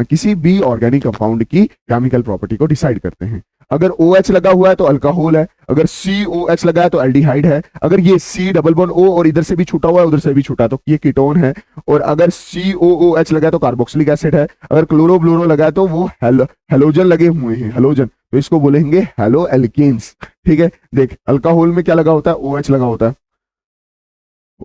किसी भी ऑर्गेनिक कंपाउंड की केमिकल प्रॉपर्टी को डिसाइड करते हैं। अगर OH लगा हुआ है तो अल्कोहल है, अगर COH लगा है तो एल्डिहाइड है, अगर ये C डबल बॉन्ड O और इधर से भी छूटा हुआ है उधर से भी छूटा है तो ये कीटोन है, और अगर COOH लगा है तो कार्बोक्सिलिक एसिड है, अगर क्लोरो ब्लोरो लगा है तो वो हेलोजन लगे हुए हैं, हेलोजन, तो इसको बोलेंगे हेलो एल्केन्स। ठीक है, देख अल्कोहल में क्या लगा होता है, OH लगा होता है,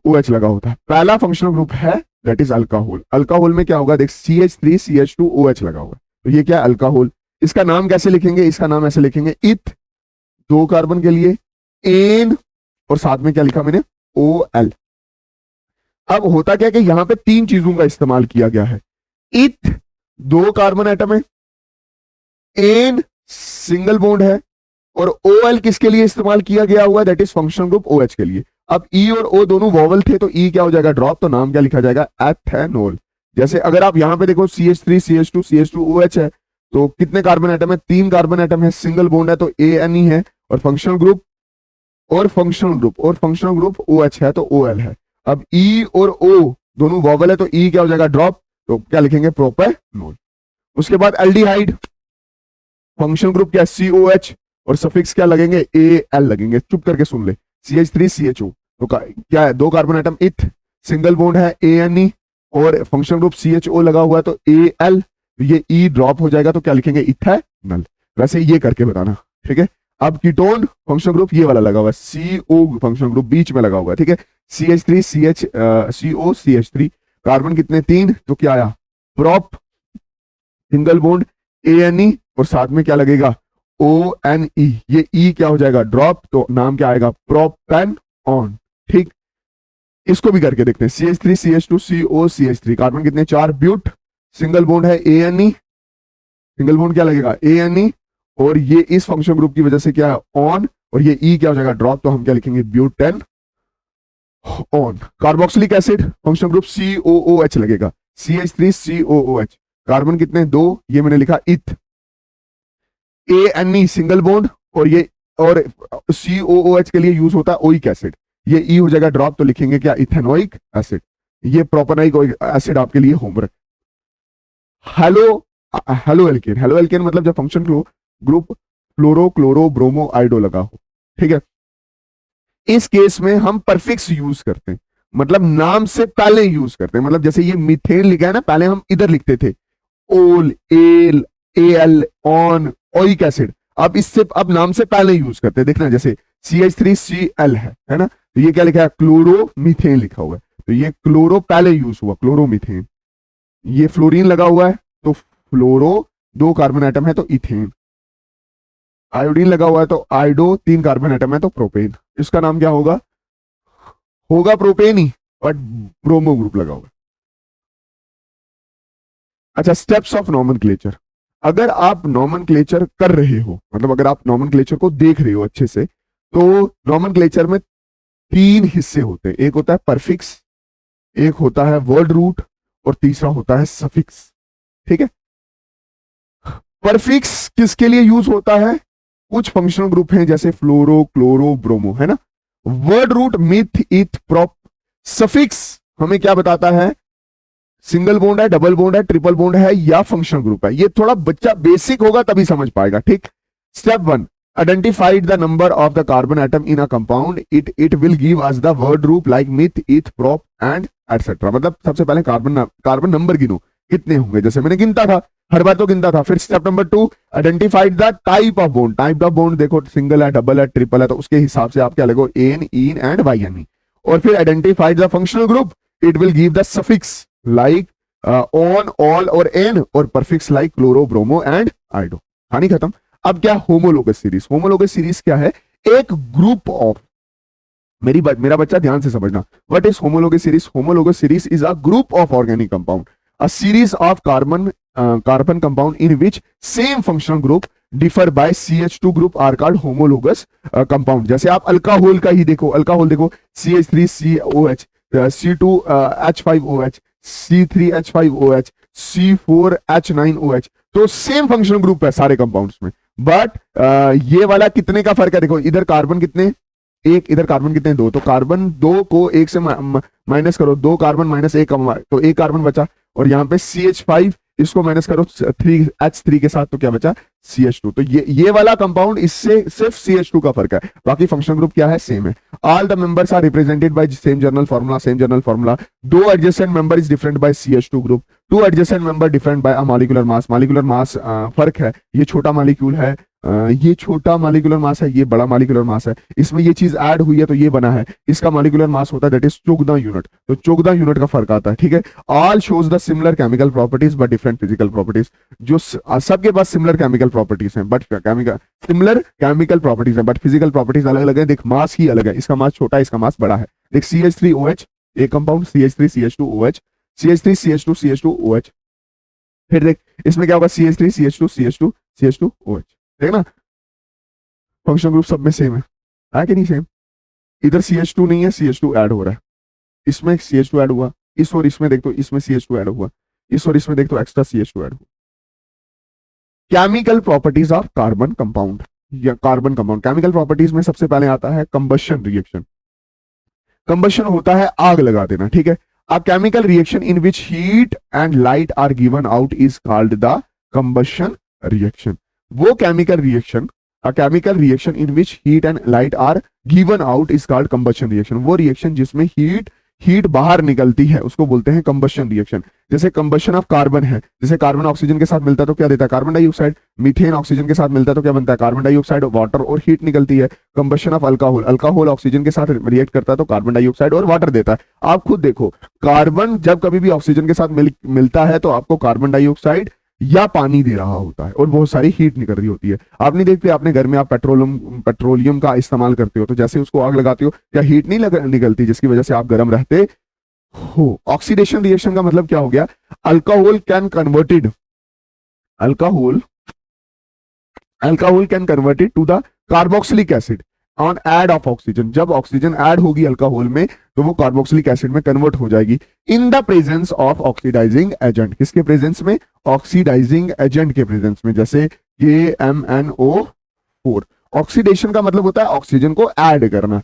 OH लगा होता है। पहला फंक्शनल ग्रुप है दैट इज अल्कोहल। अल्कोहल में क्या होगा, देख CH3 CH2 OH लगा होगा, तो ये क्या है, अल्कोहल। इसका नाम कैसे लिखेंगे, इसका नाम ऐसे लिखेंगे, इथ 2 कार्बन के लिए, एन और साथ में क्या लिखा मैंने, OL। अब होता क्या कि यहां पे 3 चीजों का इस्तेमाल किया गया है। इथ 2 कार्बन एटम है, एन सिंगल बॉन्ड है, और OL किसके लिए इस्तेमाल किया गया हुआ है, that is functional group OH के लिए। अब E और O दोनों वॉवल थे तो E क्या हो जाएगा, ड्रॉप, तो नाम क्या लिखा जाएगा, एथेनॉल। जैसे अगर आप यहां पे देखो CH3 CH2 CH2 OH है, तो कितने कार्बन एटम है, 3 कार्बन एटम है, सिंगल बॉन्ड है तो ANE है, और functional group functional group OH है तो OL है। अब E और O दोनों वॉवल है तो E क्या हो जाएगा, ड्रॉप, तो क्या लिखेंगे, प्रोपेनॉल। उसके बाद एल्डिहाइड, फंक्शनल ग्रुप क्या है, COH, और सफिक्स क्या लगेंगे, AL लगेंगे, चुप करके सुन ले, CH3 CHO, तो क्या है, 2 कार्बन एटम, इथ सिंगल बॉन्ड है ANE, और फंक्शनल ग्रुप CHO लगा हुआ है तो AL, तो ये E ड्रॉप हो जाएगा तो क्या लिखेंगे, इथेनॉल। वैसे ये करके बताना, ठीक है। अब कीटोन फंक्शनल ग्रुप ये वाला लगा हुआ है, CO फंक्शनल ग्रुप बीच में लगा हुआ है, ठीक है। CH3 CO CH3, कार्बन कितने, 3, तो क्या आया, प्रोप, सिंगल बॉन्ड ANE, और साथ में क्या लगेगा, ONE, ये E क्या हो जाएगा, ड्रॉप, तो नाम क्या आएगा, प्रोपेनॉन। ठीक, इसको भी करके देखते हैं, CH3 CH2 CO CH3, carbon कितने, 4, ब्यूट, सिंगल बॉन्ड है ANE, सिंगल बॉन्ड क्या लगेगा, ANE, और ये इस फंक्शन ग्रुप की वजह से क्या है, ऑन, और ये E क्या हो जाएगा, ड्रॉप, तो हम क्या लिखेंगे, butane on. Carboxylic acid function group COOH लगेगा, CH3 COOH, कार्बन कितने, 2, ये मैंने लिखा इथ, ANE सिंगल बॉन्ड, और ये और COOH के लिए यूज होता है ओइक एसिड, ये E हो जाएगा ड्रॉप, तो लिखेंगे क्या, इथेनोइक एसिड। ये प्रोपेनोइक एसिड आपके लिए होमवर्क। हेलो एल्केन मतलब जब function group fluoro chloro bromo आइडो लगा हो, ठीक है। इस केस में हम परफिक्स यूज करते हैं, मतलब नाम से पहले यूज करते हैं, मतलब जैसे ये मीथेन लिखा है ना, पहले हम इधर लिखते थे ओल, L, AL, on, oic acid, अब इससे अब नाम से पहले यूज करते हैं। देखना जैसे CH3Cl है ना, तो ये क्या लिखा है, क्लोरो मीथेन लिखा हुआ है, तो ये क्लोरो पहले यूज हुआ, क्लोरोमीथेन। ये फ्लोरीन लगा हुआ है तो फ्लोरो, 2 कार्बन एटम है तो इथेन। आयोडीन लगा हुआ है तो आइडो, 3 कार्बन एटम है तो प्रोपेन। इसका नाम क्या होगा, होगा propane he, but bromo group लगा हुआ है। अच्छा, स्टेप्स ऑफ नॉमेनक्लेचर, अगर आप नॉमेनक्लेचर कर रहे हो, मतलब अगर आप नॉमेनक्लेचर को देख रहे हो अच्छे से, तो नॉमेनक्लेचर में 3 हिस्से होते हैं, एक होता है परफिक्स, एक होता है वर्ड रूट, और तीसरा होता है सफिक्स, ठीक है। परफिक्स किसके लिए यूज होता है, कुछ फंक्शनल ग्रुप हैं जैसे फ्लोरो क्लोरो ब्रोमो, है ना। Word root meth eth prop. Suffix हमें क्या बताता है, सिंगल बॉन्ड है, डबल बॉन्ड है, ट्रिपल बॉन्ड है या फंक्शनल ग्रुप है। ये थोड़ा बच्चा बेसिक होगा तभी समझ पाएगा, ठीक। Step 1, identified the number of the carbon atom in a compound, it will give us the word group like meth, eth, prop and etcetera. मतलब सबसे पहले कार्बन नंबर गिनो कितने होंगे, जैसे मैंने गिनता था, हर बार तो गिनता था। फिर step number 2, identified the type of bond. Type of bond देखो, सिंगल है, डबल है, ट्रिपल है, तो उसके हिसाब से आप क्या लगो, ane, ene and Y N E. और फिर identified the functional group, it will give the suffix like one, ol और एन, और prefix like chloro, bromo and iodo. कहानी खत्म। अब क्या होमोलोगस सीरीज। होमोलोगस सीरीज क्या है, एक ग्रुप ऑफ, मेरा बच्चा ध्यान से समझना, what is homologous series. Homologous series is a group of organic compound, a series of carbon compound in which same functional group differ by CH2 group are called homologous compound। जैसे आप alcohol का ही देखो, alcohol देखो, CH3COH, C2H5OH, C3H5OH, C4H9OH, तो same functional group है सारे compounds में। But ये वाला कितने का फर्क है, देखो इधर कार्बन कितने, एक, इधर कार्बन कितने, दो, तो कार्बन दो को एक से माइनस करो, दो कार्बन माइनस एक, तो एक कार्बन बचा। और यहाँ पे CH5 इसको माइनस करो 3H3 के साथ, तो क्या बचा, CH2। तो ये वाला कंपाउंड, इससे सिर्फ CH2 का फर्क है, बाकी फंक्शनल ग्रुप क्या है, सेम है। All the members are represented by same general formula, same general formula. दो adjacent member is different by CH2 group, two adjacent member different by a molecular mass. Molecular mass फर्क है, ये छोटा molecule है, ये छोटा molecular mass है, ये बड़ा मॉलिक्यूलर मास है, इसमें ये चीज ऐड हुई है तो ये बना है, इसका मॉलिक्यूलर मास होता है दैट इज 14 यूनिट, तो 14 यूनिट का फर्क आता है, ठीक है। All shows the similar chemical properties but different physical properties, जो सबके पास सिमिलर केमिकल प्रॉपर्टीज हैं, बट सिमिलर केमिकल प्रॉपर्टीज हैं बट फिजिकल प्रॉपर्टीज अलग अलग है। देख मास ही अलग है, इसका मास छोटा है, इसका मास बड़ा है। देख CH3OH एक कंपाउंड, CH3CH2OH, CH3CH2CH2OH, फिर देख इसमें क्या होगा, CH3CH2CH2CH2OH, देख ना फंक्शनल ग्रुप सब में सेम है कि नहीं सेम। इधर CH2 नहीं है, CH2 ऐड हो रहा है, इसमें CH2 ऐड हुआ, इस और इसमें देख तो इसमें CH2 ऐड हुआ, इस और इसमें देख तो एक्स्ट्रा CH2 ऐड हुआ। Chemical properties of carbon compound या कार्बन कंपाउंड, केमिकल प्रॉपर्टीज में सबसे पहले आता है कंबशन रिएक्शन। कंबशन होता है आग लगा देना, ठीक है। A chemical reaction in which heat and light are given out is called the combustion reaction. वो chemical reaction, a chemical reaction in which heat and light are given out is called combustion reaction। वो reaction जिसमें heat बाहर निकलती है उसको बोलते हैं combustion reaction. जैसे कंबशन ऑफ कार्बन है, जैसे कार्बन ऑक्सीजन के साथ मिलता है तो क्या देता है, कार्बन डाइऑक्साइड। मीथेन ऑक्सीजन के साथ मिलता है तो क्या बनता है, कार्बन डाइऑक्साइड, वाटर और हीट निकलती है। Combustion of alcohol, alcohol oxygen के साथ रिएक्ट करता है तो कार्बन डाइऑक्साइड और वाटर देता है। आप खुद देखो, कार्बन जब कभी भी ऑक्सीजन के साथ मिलता है तो आपको कार्बन डाइऑक्साइड या पानी दे रहा होता है और बहुत सारी हीट निकल रही होती है। आप नहीं देखते अपने घर में, आप पेट्रोलियम का इस्तेमाल करते हो तो जैसे उसको आग लगाते हो क्या हीट नहीं निकलती जिसकी वजह से आप गर्म रहते हो। ऑक्सीडेशन रिएक्शन का मतलब क्या हो गया, alcohol can converted to the carboxylic acid on add of oxygen. जब ऑक्सीजन ऐड होगी अल्कोहल में तो वो कार्बोक्सिलिक एसिड में कन्वर्ट हो जाएगी in the presence of oxidising agent. किसके प्रेजेंस में, ऑक्सीडाइजिंग एजेंट के प्रेजेंस में, जैसे KMnO4। ऑक्सीडेशन का मतलब होता है ऑक्सीजन को ऐड करना।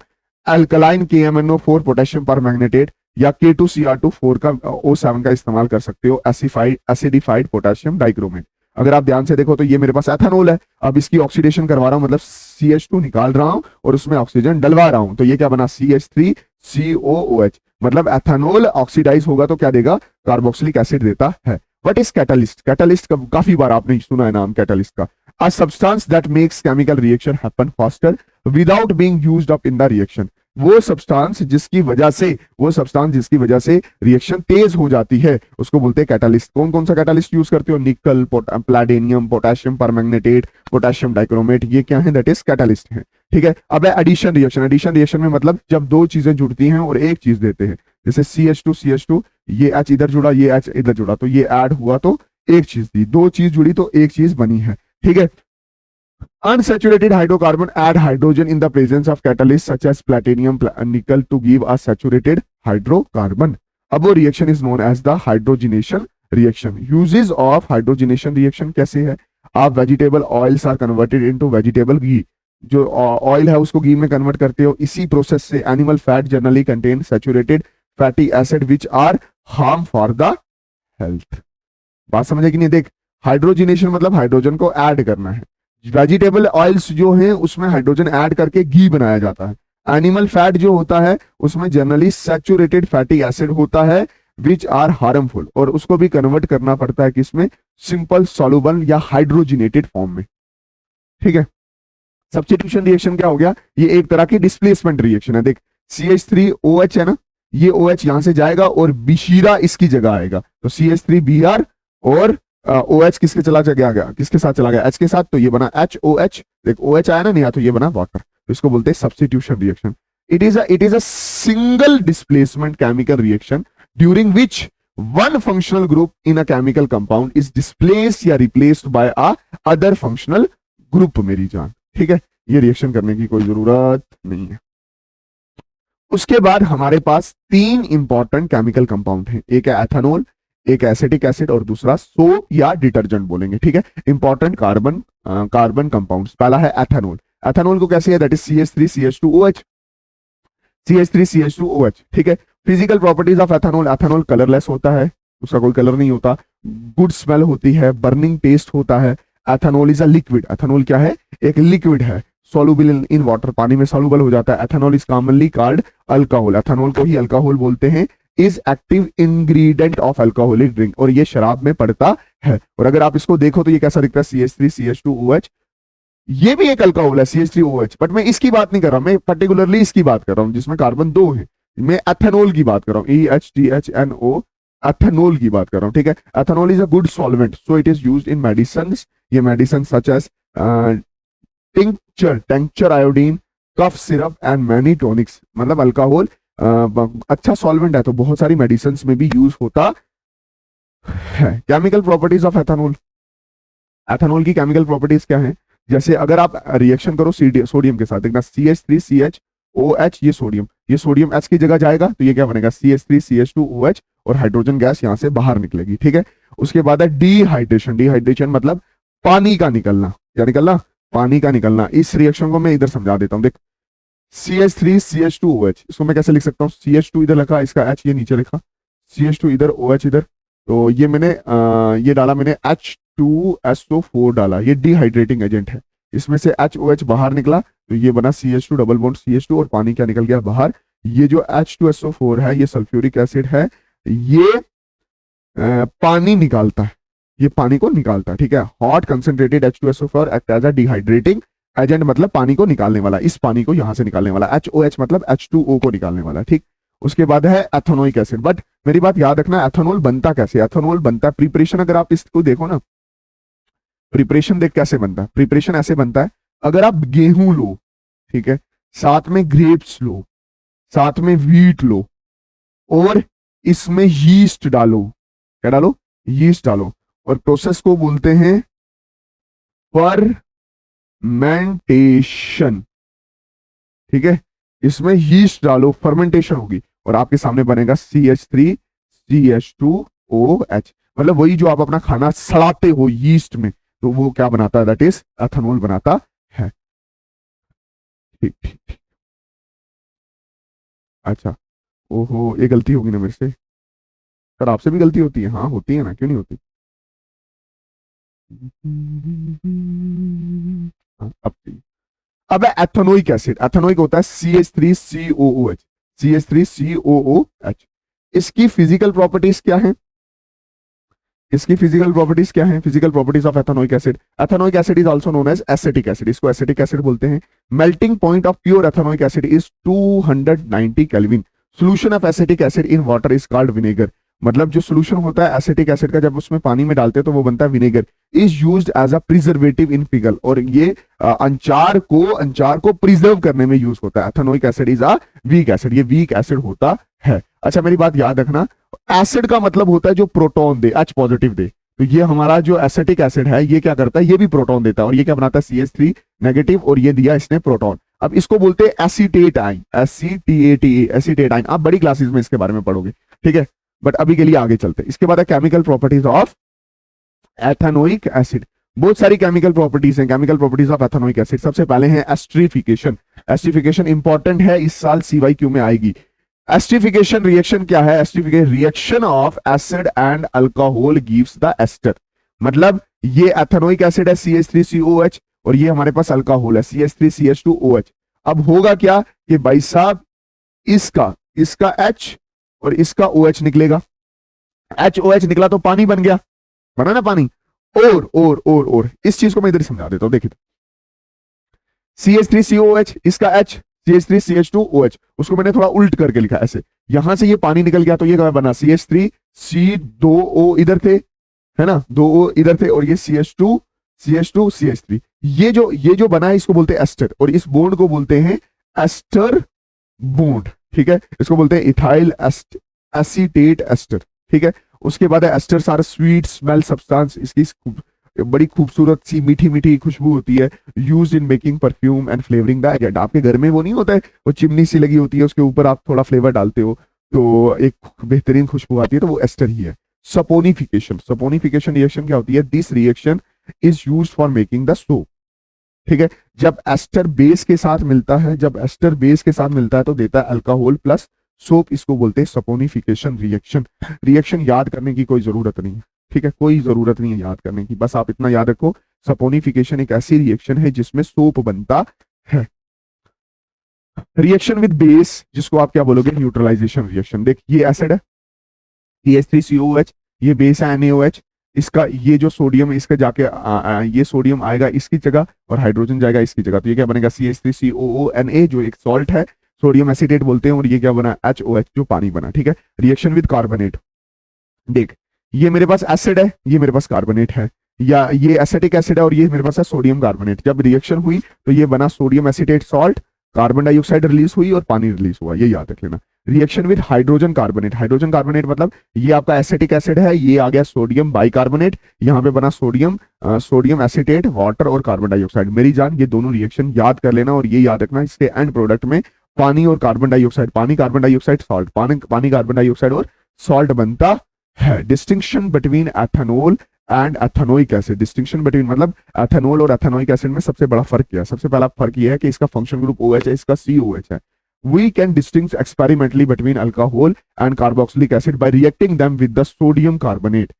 अल्कलाइन KMnO4 पोटेशियम परमैंगनेटेट या K2Cr2 का O7 का इस्तेमाल कर सकते हो, एसिडिफाइड पोटेशियम डाइक्रोमेट। अगर आप ध्यान से देखो तो ये मेरे पास एथेनॉल है, अब इसकी ऑक्सीडेशन करवा रहा हूं, मतलब CH2 निकाल रहा हूं और उसमें ऑक्सीजन डलवा रहा हूं, तो ये क्या बना, CH3COOH। मतलब एथेनॉल ऑक्सीडाइज होगा तो क्या देगा, कार्बोक्सिलिक एसिड देता है। व्हाट इज कैटलिस्ट, कैटलिस्ट काफी बार आपने सुना है नाम कैटलिस्ट का। A substance that makes chemical reaction happen faster without being used up in the reaction. वो सब्सटेंस जिसकी वजह से रिएक्शन तेज हो जाती है उसको बोलते हैं कैटलिस्ट। कौन कौन सा कैटलिस्ट यूज करते हो, निकल, प्लैटिनम, पोटेशियम परमैंगनेटेट, पोटेशियम डाइक्रोमेट, ये क्या है, दैट इज कैटलिस्ट है, ठीक है। अब है एडिशन रिएक्शन। एडिशन रिएक्शन में मतलब जब दो चीजें जुड़ती हैं और एक चीज देते हैं, जैसे CH2 ये H इधर जुड़ा, ये H इधर जुड़ा, तो ये ऐड हुआ तो एक चीज दी, दो चीज जुड़ी तो एक चीज बनी है, ठीक है। Unsaturated hydrocarbon add hydrogen in the presence of catalysts such as platinum, nickel to give a saturated hydrocarbon. अब वो reaction is known as the hydrogenation reaction. Uses of hydrogenation reaction कैसे है, आप vegetable oils are converted into vegetable ghee, जो oil है उसको घी में convert करते हो। इसी प्रोसेस से animal fat generally contain saturated fatty acid which are harm for the health. बात समझे कि नहीं? देख, हाइड्रोजिनेशन मतलब हाइड्रोजन को ऐड करना है। वेजिटेबल ऑयल्स जो हैं उसमें हाइड्रोजन ऐड करके घी बनाया जाता है। एनिमल फैट जो होता है उसमें जनरली सैचुरेटेड फैटी एसिड होता है विच आर हार्मफुल, और उसको भी कन्वर्ट करना पड़ता है किसमें? सिंपल सॉल्युबल या हाइड्रोजिनेटेड फॉर्म में। ठीक है। सब्स्टिट्यूशन रिएक्शन क्या हो गया? ये एक तरह की डिस्प्लेसमेंट रिएक्शन है। देख, CH3OH है ना, ये OH यहां से जाएगा और बिशीरा इसकी जगह आएगा, तो CH3Br और OH किसके चला गया, किसके साथ चला गया? H के साथ, तो ये बना HOH। देख, OH आया ना, नहीं आया, तो ये बना वाटर, तो इसको बोलते हैं substitution reaction. It is a single displacement chemical reaction during which one functional group in a chemical compound is displaced या replaced by a other functional group। मेरी जान, ठीक है, ये रिएक्शन करने की कोई जरूरत नहीं है। उसके बाद हमारे पास 3 इंपॉर्टेंट केमिकल कंपाउंड हैं, एक है एथेनॉल, एक एसिटिक एसिड और दूसरा सोप या डिटर्जेंट बोलेंगे। ठीक है, इंपॉर्टेंट कार्बन कंपाउंड्स। पहला है एथेनॉल। एथेनॉल को कैसे है? That is CH3CH2OH, CH3CH2OH। ठीक है। Physical properties of ethanol, ethanol colourless होता है, उसका कोई कलर नहीं होता, गुड स्मेल होती है, बर्निंग टेस्ट होता है। Ethanol is a liquid, ethanol क्या है? एक लिक्विड है, सॉल्युबल इन वाटर, पानी में सॉल्युबल हो जाता है। Ethanol is commonly called alcohol, ethanol को ही अल्कोहल बोलते हैं। Is active ingredient of alcoholic drink, और ये शराब में पड़ता है। और अगर आप इसको देखो तो ये कैसा दिखता है? CH3CH2OH, ये भी एक अल्कोहल है CH3OH, बट मैं इसकी बात नहीं कर रहा, मैं पर्टिकुलरली इसकी बात कर रहा हूं जिसमें कार्बन 2 है। मैं एथेनॉल की बात कर रहा हूं, EHTHNO, एथेनॉल की बात कर रहा हूं। ठीक है। Ethanol is a good solvent, so it is used in medicine. ये medicine such as tincture iodine, cough syrup and many tonics. मतलब अल्कोहल अच्छा सॉल्वेंट है, तो बहुत सारी मेडिसिन में भी यूज होता है। Chemical properties of ethanol, ethanol की केमिकल प्रॉपर्टीज क्या है? जैसे अगर आप रिएक्शन करो सोडियम के साथ, देखना CH3CHOH, ये सोडियम H की जगह जाएगा, तो ये क्या बनेगा? CH3CH2OH, और हाइड्रोजन गैस यहां से बाहर निकलेगी। ठीक है। उसके बाद है डिहाइड्रेशन। डिहाइड्रेशन मतलब पानी का निकलना, क्या निकलना? पानी का निकलना। इस रिएक्शन को मैं इधर समझा देता हूं। देख, CH3CH2OH, इसको मैं कैसे लिख सकता हूँ? CH2 इधर लिखा, इसका H ये नीचे लिखा, CH2 इधर, OH इधर, तो ये मैंने ये डाला मैंने H2SO4 डाला, ये डिहाइड्रेटिंग एजेंट है। इसमें से HOH बाहर निकला, तो ये बना CH2 डबल बॉन्ड CH2, और पानी क्या निकल गया बाहर? ये जो H2SO4 है, ये सल्फ्यूरिक एसिड है, ये पानी निकालता है, ये पानी को निकालता है। ठीक है। Hot concentrated H2SO4 act as a dehydrating agent, मतलब पानी को निकालने वाला, इस पानी को यहां से निकालने वाला। HOH मतलब H2O को निकालने वाला। ठीक। उसके बाद है एथेनोइक एसिड। बट मेरी बात याद रखना, एथेनॉल बनता कैसे? एथेनॉल बनता है प्रिपरेशन, अगर आप इसको देखो ना, प्रिपरेशन देख कैसे बनता है। प्रिपरेशन ऐसे बनता है, अगर आप गेहूं लो, ठीक है, साथ में ग्रेप्स लो, साथ में व्हीट लो, और इसमें यीस्ट डालो। क्या डालो? यीस्ट डालो, और प्रोसेस को बोलते हैं फर्मेंटेशन। ठीक है। इसमें यीस्ट डालो, फर्मेंटेशन होगी, और आपके सामने बनेगा CH3CH2OH। मतलब वही जो आप अपना खाना सड़ाते हो यीस्ट में, तो वो क्या बनाता है? दैट इज एथेनॉल बनाता है। ठीक ठीक ठीक। अच्छा, ओहो, ये गलती होगी ना मेरे से? सर आपसे भी गलती होती है? हाँ होती है ना, क्यों नहीं होती? हाँ, अब है एथेनोइक एसिड। एथेनोइक होता है CH3COOH, CH3COOH। इसकी फिजिकल प्रॉपर्टीज क्या है? इसकी फिजिकल प्रॉपर्टीज क्या है? Physical properties of ethanoic acid. Ethanoic acid is also known as acetic acid, इसको एसिटिक एसिड बोलते हैं। Melting point of pure ethanoic acid is 290 kelvin. Solution of acetic acid in water is called vinegar. मतलब जो solution होता है acetic acid का, जब उसमें पानी में डालते हैं तो वो बनता है vinegar. Is used as a preservative in pickle, और ये अंचार को प्रिजर्व करने में यूज होता है। Ethanoic acid is a weak acid, ये वीक एसिड होता है। अच्छा, मेरी बात याद रखना, एसिड का मतलब होता है जो प्रोटॉन दे, H पॉजिटिव दे। तो ये हमारा जो एसिटिक एसिड है, ये क्या करता है? ये भी प्रोटॉन देता है, और ये क्या बनाता है? CH3 नेगेटिव, और ये दिया इसने प्रोटॉन। अब इसको बोलते हैं acetate ion, SCTATA, acetate ion. आप बड़ी क्लासेस में इसके बारे में पढ़ोगे। ठीक है, बट अभी के लिए आगे चलते हैं। इसके बाद है chemical properties of ethanoic acid. बहुत सारी केमिकल प्रॉपर्टीज हैं, chemical properties of ethanoic acid. सबसे पहले है एस्ट्रिफिकेशन। एस्ट्रिफिकेशन इंपॉर्टेंट है, इस साल CYQ में आएगी। एस्टिफिकेशन रिएक्शन क्या है? Esterification reaction of acid and alcohol gives the ester. मतलब ये एथेनोइक एसिड है CH3COH और ये हमारे पास अल्कोहल है CH3CH2OH। अब होगा क्या कि भाई साहब इसका इसका H और इसका OH निकलेगा। HOH निकला तो पानी बन गया, बना ना पानी। और इस चीज को मैं इधर समझा देता हूं। देखिए CH3COH इसका H, CH3CH2OH, उसको मैंने थोड़ा उल्ट करके लिखा ऐसे। यहां से ये पानी निकल गया तो ये क्या बना? CH3C2O इधर थे, है ना, 2O इधर थे, और ये CH2CH3। ये जो बना है इसको बोलते हैं एस्टर, और इस बॉन्ड को बोलते हैं एस्टर बॉन्ड। ठीक है, इसको बोलते हैं इथाइल एसीटेट एस्टर। ठीक है, उसके बाद है esters are sweet smell substance. इसकी बड़ी खूबसूरत सी मीठी मीठी खुशबू होती है, use in making perfume and flavouring the agent. आपके घर में वो नहीं होता है, वो चिमनी सी लगी होती है, उसके ऊपर आप थोड़ा फ्लेवर डालते हो तो एक बेहतरीन खुशबू आती है, तो वो एस्टर ही है। सपोनिफिकेशन रिएक्शन क्या होती है? This reaction is use for making the soap. ठीक है, जब एस्टर बेस के साथ मिलता है, तो देता है अल्कोहल प्लस सोप। इसको बोलते हैं सपोनिफिकेशन रिएक्शन। रिएक्शन याद करने की कोई जरूरत नहीं है, ठीक है, कोई जरूरत नहीं है याद करने की, बस आप इतना याद रखो, सपोनिफिकेशन एक ऐसी रिएक्शन है जिसमें सोप बनता है। रिएक्शन विद बेस, जिसको आप क्या बोलोगे? Neutralisation reaction. देख ये एसिड है CH3COH, ये बेस है NaOH। इसका ये जो सोडियम है, इसका जाके ये सोडियम आएगा इसकी जगह और हाइड्रोजन जाएगा इसकी जगह, तो ये क्या बनेगा? CH3COONA, जो एक सॉल्ट है, सोडियम एसिटेट बोलते हैं, और ये क्या बना? HOH, जो पानी बना। ठीक है, रिएक्शन विद कार्बोनेट। देख ये मेरे पास एसिड है, ये मेरे पास कार्बोनेट है, या ये एसिटिक एसिड है और ये मेरे पास है सोडियम कार्बोनेट। जब रिएक्शन हुई तो ये बना sodium acetate salt, carbon dioxide release हुई और पानी रिलीज हुआ, ये याद रख लेना। रिएक्शन विद हाइड्रोजन कार्बोनेट मतलब ये आपका एसिटिक एसिड है, ये आ गया सोडियम बाइकार्बोनेट, यहाँ पे बना सोडियम एसिटेट, वाटर और कार्बन डाइऑक्साइड। मेरी जान ये दोनों रिएक्शन याद कर लेना, और ये याद रखना इसके एंड प्रोडक्ट में पानी और कार्बन डाइऑक्साइड, पानी कार्बन डाइऑक्साइड सॉल्ट, पानी कार्बन डाइऑक्साइड और सॉल्ट बनता है। Distinction between ethanol and ethanoic acid. Distinction between मतलब एथेनॉल और एथेनोइक एसिड में सबसे बड़ा फर्क क्या है? सबसे पहला फर्क यह है कि इसका फंक्शन ग्रुप OH है, इसका COH है। We can distinguish experimentally between alcohol and carboxylic acid by reacting them with the sodium carbonate।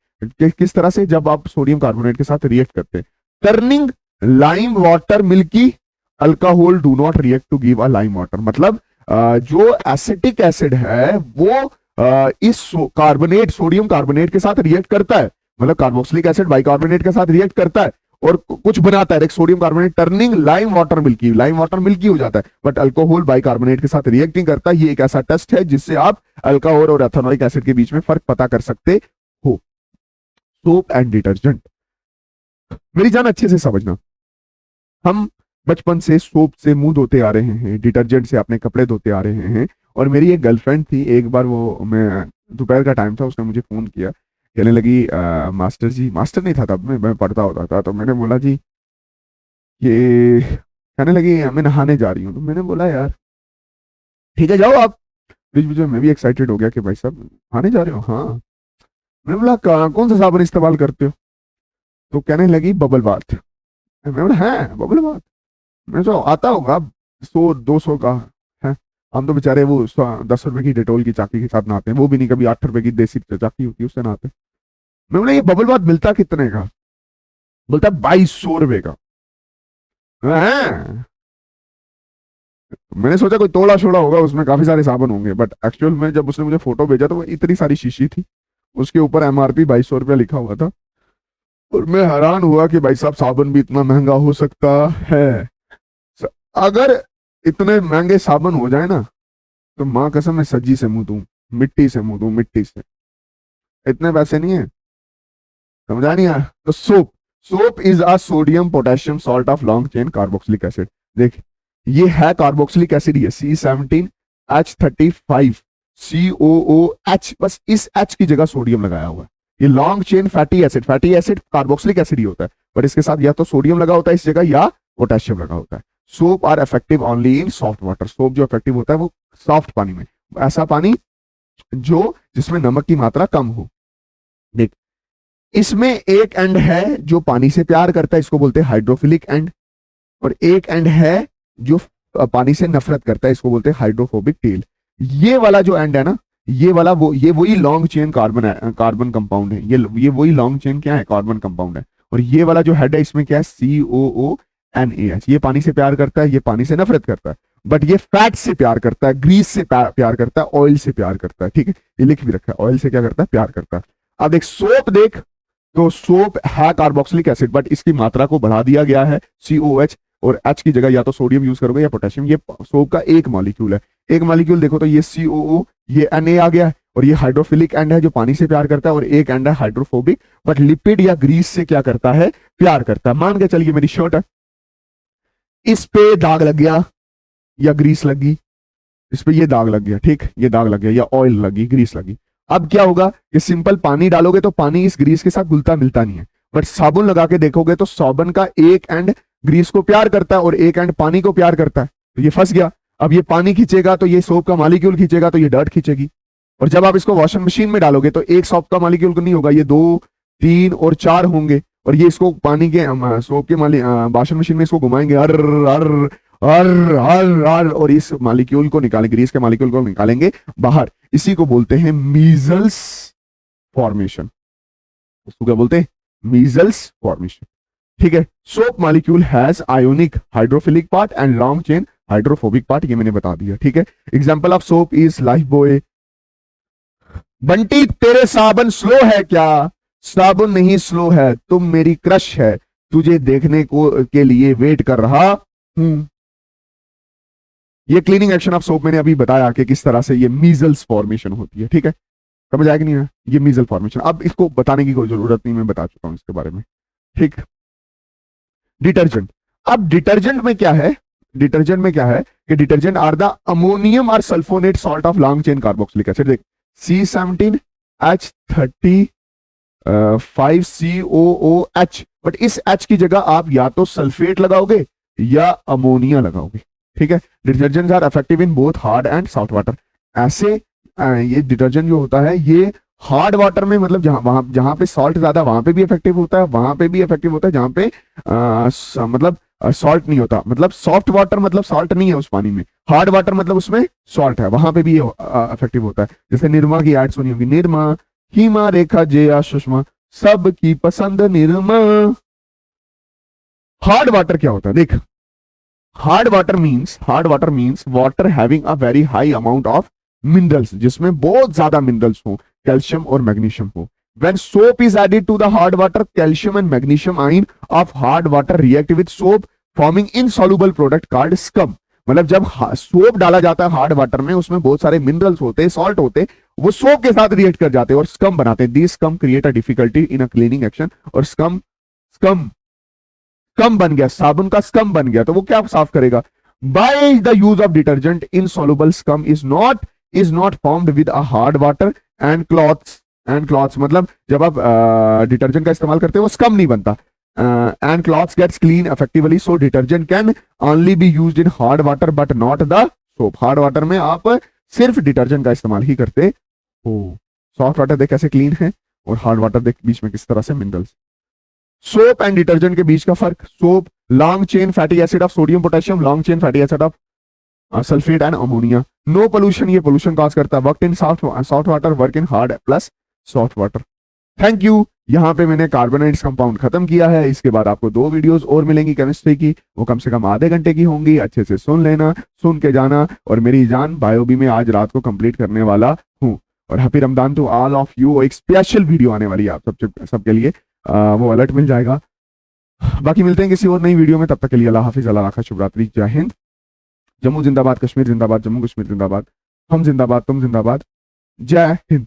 किस तरह से? जब आप सोडियम कार्बोनेट के साथ रिएक्ट करते हैं, turning lime water milky, alcohol do not react to give a lime water. मतलब जो एसिटिक एसिड है वो इस कार्बोनेट, सोडियम कार्बोनेट के साथ रिएक्ट करता है, मतलब कार्बोक्सिलिक एसिड बाइकार्बोनेट के साथ रिएक्ट करता है और कुछ बनाता है, एक sodium carbonate, turning lime water milky हो जाता है, बट अल्कोहल बाइकार्बोनेट के साथ रिएक्ट नहीं करता। ये एक ऐसा टेस्ट है जिससे आप अल्कोहल और एथेनॉइक एसिड के बीच में फर्क पता कर सकते हो। सोप एंड डिटर्जेंट, मेरी जान अच्छे से समझना, हम बचपन से सोप से मुंह धोते आ रहे हैं, डिटर्जेंट से अपने कपड़े धोते आ रहे हैं। और मेरी एक गर्लफ्रेंड थी, एक बार वो, मैं दोपहर का टाइम था, उसने मुझे फोन किया, कहने लगी मास्टर जी, मास्टर नहीं था तब, मैं पढ़ता होता था, तो मैंने बोला जी ये, कहने लगी मैं नहाने जा रही हूँ। तो मैंने बोला यार ठीक है जाओ आप। बीच बीच में मैं भी एक्साइटेड हो गया कि भाई साहब नहाने जा रहे हो? हाँ। मैंने बोला कौन सा साबुन इस्तेमाल करते हो? तो कहने लगी बबल बाथ। मैं बोला है बबल बाथ? मैंने तो आता होगा 100-200 का है, हम तो बेचारे वो 10 रुपए की डेटोल की चाकी के साथ नहाते हैं, वो भी नहीं, कभी 8 रुपए की देसी चाकी होती है उससे नहाते हैं। मैं बोला ये बबल बाथ मिलता कितने का? बोलता 2200 रुपए का। मैंने सोचा कोई तोड़ा छोड़ा होगा, उसमें काफी सारे साबुन होंगे, बट एक्चुअल में जब उसने मुझे फोटो भेजा तो वो इतनी सारी शीशी थी, उसके ऊपर MRP 2200 रुपया लिखा हुआ था, और मैं हैरान हुआ कि भाई साहब साबुन भी इतना महंगा हो सकता है। अगर इतने महंगे साबुन हो जाए ना, तो माँ कसम मैं सज्जी से मुंह दूं, मिट्टी से मुंह दूं, मिट्टी से। इतने पैसे नहीं है, समझा नहीं आया? तो soap is a sodium potassium salt of long chain carboxylic acid. देख ये है कार्बोक्सिलिक एसिड, ये C17H35 COOH, बस इस H की जगह सोडियम लगाया हुआ है। ये long chain fatty acid carboxylic acid ही होता है, पर इसके साथ या तो सोडियम लगा होता है इस जगह, या पोटेशियम लगा होता है। Soap are effective only in soft water. Soap जो इफेक्टिव होता है वो सॉफ्ट पानी में, ऐसा पानी जो जिसमें नमक की मात्रा कम हो। देख इसमें एक एंड है जो पानी से प्यार करता है, इसको बोलते हैं हाइड्रोफिलिक एंड, और एक एंड है जो पानी से नफरत करता है, इसको बोलते हैं हाइड्रोफोबिक टेल। ये वाला जो एंड है ना, ये वाला ये वही लॉन्ग चेन कार्बन कंपाउंड है, ये वही लॉन्ग चेन क्या है, कार्बन कंपाउंड है। और ये वाला जो हेड है इसमें क्या है, COONAH। ये पानी से प्यार करता है, ये पानी से नफरत करता है, बट ये फैट से प्यार करता है, ग्रीस से प्यार करता है, ऑयल से प्यार करता है। ठीक है, ये लिख भी रखा है, ऑयल से क्या करता है, प्यार करता है। अब देख सोप, देख तो सोप है कार्बोक्सिलिक एसिड, बट इसकी मात्रा को बढ़ा दिया गया है, COH, और H की जगह या तो सोडियम यूज करोगे या पोटेशियम। ये सोप का एक मॉलिक्यूल है, एक मॉलिक्यूल देखो तो ये COO, ये Na आ गया है, और ये हाइड्रोफिलिक एंड है जो पानी से प्यार करता है, और एक एंड है हाइड्रोफोबिक, बट लिपिड या ग्रीस से क्या करता है, प्यार करता है। मान के चलिए मेरी शर्ट है, इस पे दाग लग गया या ग्रीस लगी, इस पे ये दाग लग गया, ठीक, ये दाग लग गया या ऑयल लगी, ग्रीस लगी। अब क्या होगा, ये सिंपल पानी डालोगे तो पानी इस ग्रीस के साथ घुलता मिलता नहीं है, बट साबुन लगा के देखोगे तो साबुन का एक एंड ग्रीस को प्यार करता है और एक एंड पानी को प्यार करता है, तो ये फंस गया। अब ये पानी खींचेगा तो ये सोप का मॉलिक्यूल खींचेगा तो ये डर्ट खींचेगी, और जब आप इसको वॉशिंग मशीन में डालोगे तो एक सोप का मॉलिक्यूल नहीं होगा, ये 2, 3 और 4 होंगे, और ये इसको पानी के सोप के वॉशिंग मशीन में इसको घुमाएंगे, अर अर अर अर अर, और इस मॉलिक्यूल को निकालेंगे, ग्रीस के मॉलिक्यूल को निकालेंगे बाहर। इसी को बोलते हैं मीजल्स फॉर्मेशन। इसको क्या बोलते हैं, मीजल्स फॉर्मेशन। ठीक है, soap molecule has ionic hydrophilic part and long chain hydrophobic part, ये मैंने बता दिया। ठीक है, example of soap is life boy. Bunty तेरे साबुन स्लो है क्या, साबुन नहीं स्लो है, तुम मेरी क्रश है, तुझे देखने को के लिए वेट कर रहा हूं। ये क्लीनिंग एक्शन ऑफ सोप मैंने अभी बताया कि किस तरह से ये मीजल्स फॉर्मेशन होती है। ठीक है, समझ आया कि नहीं है, ये मीजल फॉर्मेशन। अब इसको बताने की कोई जरूरत नहीं, मैं बता चुका हूं इसके बारे में। ठीक, डिटर्जेंट। अब डिटर्जेंट में क्या है, डिटर्जेंट में क्या है कि डिटर्जेंट आर द अमोनियम और sulphonate salt of long chain carboxylic acid. देख C17H35COOH, बट इस H की जगह आप या तो सल्फेट लगाओगे या अमोनिया लगाओगे। ठीक है, detergents are effective in both hard and soft water. ऐसे ये डिटर्जेंट जो होता है ये हार्ड वाटर में, मतलब जहां पे सॉल्ट ज्यादा वहां पे भी इफेक्टिव होता है, वहां पे भी इफेक्टिव होता है जहां पे मतलब सॉल्ट नहीं होता, मतलब सॉफ्ट वाटर मतलब सॉल्ट नहीं है उस पानी में, हार्ड वाटर मतलब उसमें सॉल्ट है, वहां पे भी इफेक्टिव होता है। जैसे निरमा की एड सुनी होगी, निरमा हीमा रेखा जया सुषमा सबकी पसंद निरमा। हार्ड वाटर क्या होता है, देख hard water means water having a very high amount of minerals, जिसमें बहुत ज्यादा मिनरल्स हो, कैल्शियम और मैग्नीशियम हो। When soap is added to the hard water, calcium and magnesium ion of hard water react with soap, forming insoluble product called scum। मतलब जब soap डाला जाता है हार्ड वाटर में, उसमें बहुत सारे मिनरल्स होते हैं, सॉल्ट होते हैं, वो सोप के साथ रिएक्ट कर जाते हैं और स्कम बनाते हैं। This scum create a difficulty in a cleaning action. और स्कम बन गया, साबुन का स्कम बन गया, तो वो क्या साफ करेगा। By the use of detergent insoluble scum is not formed with a hard water and clothes मतलब जब आप डिटर्जेंट का इस्तेमाल करते हो वो स्कम नहीं बनता। And clothes gets clean effectively, so detergent can only be used in hard water but not the soap. Hard water में आप सिर्फ डिटर्जेंट का इस्तेमाल ही करते हो। सॉफ्ट वाटर देख कैसे क्लीन है, और हार्ड वाटर देख बीच में किस तरह से मिनरल्स। सोप एंड डिटर्जेंट के बीच का फर्क, soap long chain fatty acid of sodium potassium, long chain fatty acid of sulphate and ammonia. No pollution, ये पोल्यूशन कॉज करता है। Work in soft water, work in hard plus soft water. Thank you. यहाँ पे मैंने carbonates compound खत्म किया है। इसके बाद आपको 2 वीडियोस और मिलेंगी केमिस्ट्री की, वो कम से कम आधे घंटे की होंगी। अच्छे से सुन लेना, सुन के जाना। और मेरी जान बायो बी में आज रात को कंप्लीट करने वाला हूँ। और happy Ramzan to all of you. एक स्पेशल वीडियो आने वाली है आप सबके लिए, वो अलर्ट मिल जाएगा। बाकी मिलते हैं किसी और नई वीडियो में, तब तक के लिए अल्लाह हाफिज, अल्लाह रखा, शुभ रात्रि, जय हिंद। जम्मू जिंदाबाद, कश्मीर जिंदाबाद, जम्मू कश्मीर जिंदाबाद, हम जिंदाबाद, तुम जिंदाबाद, जय हिंद।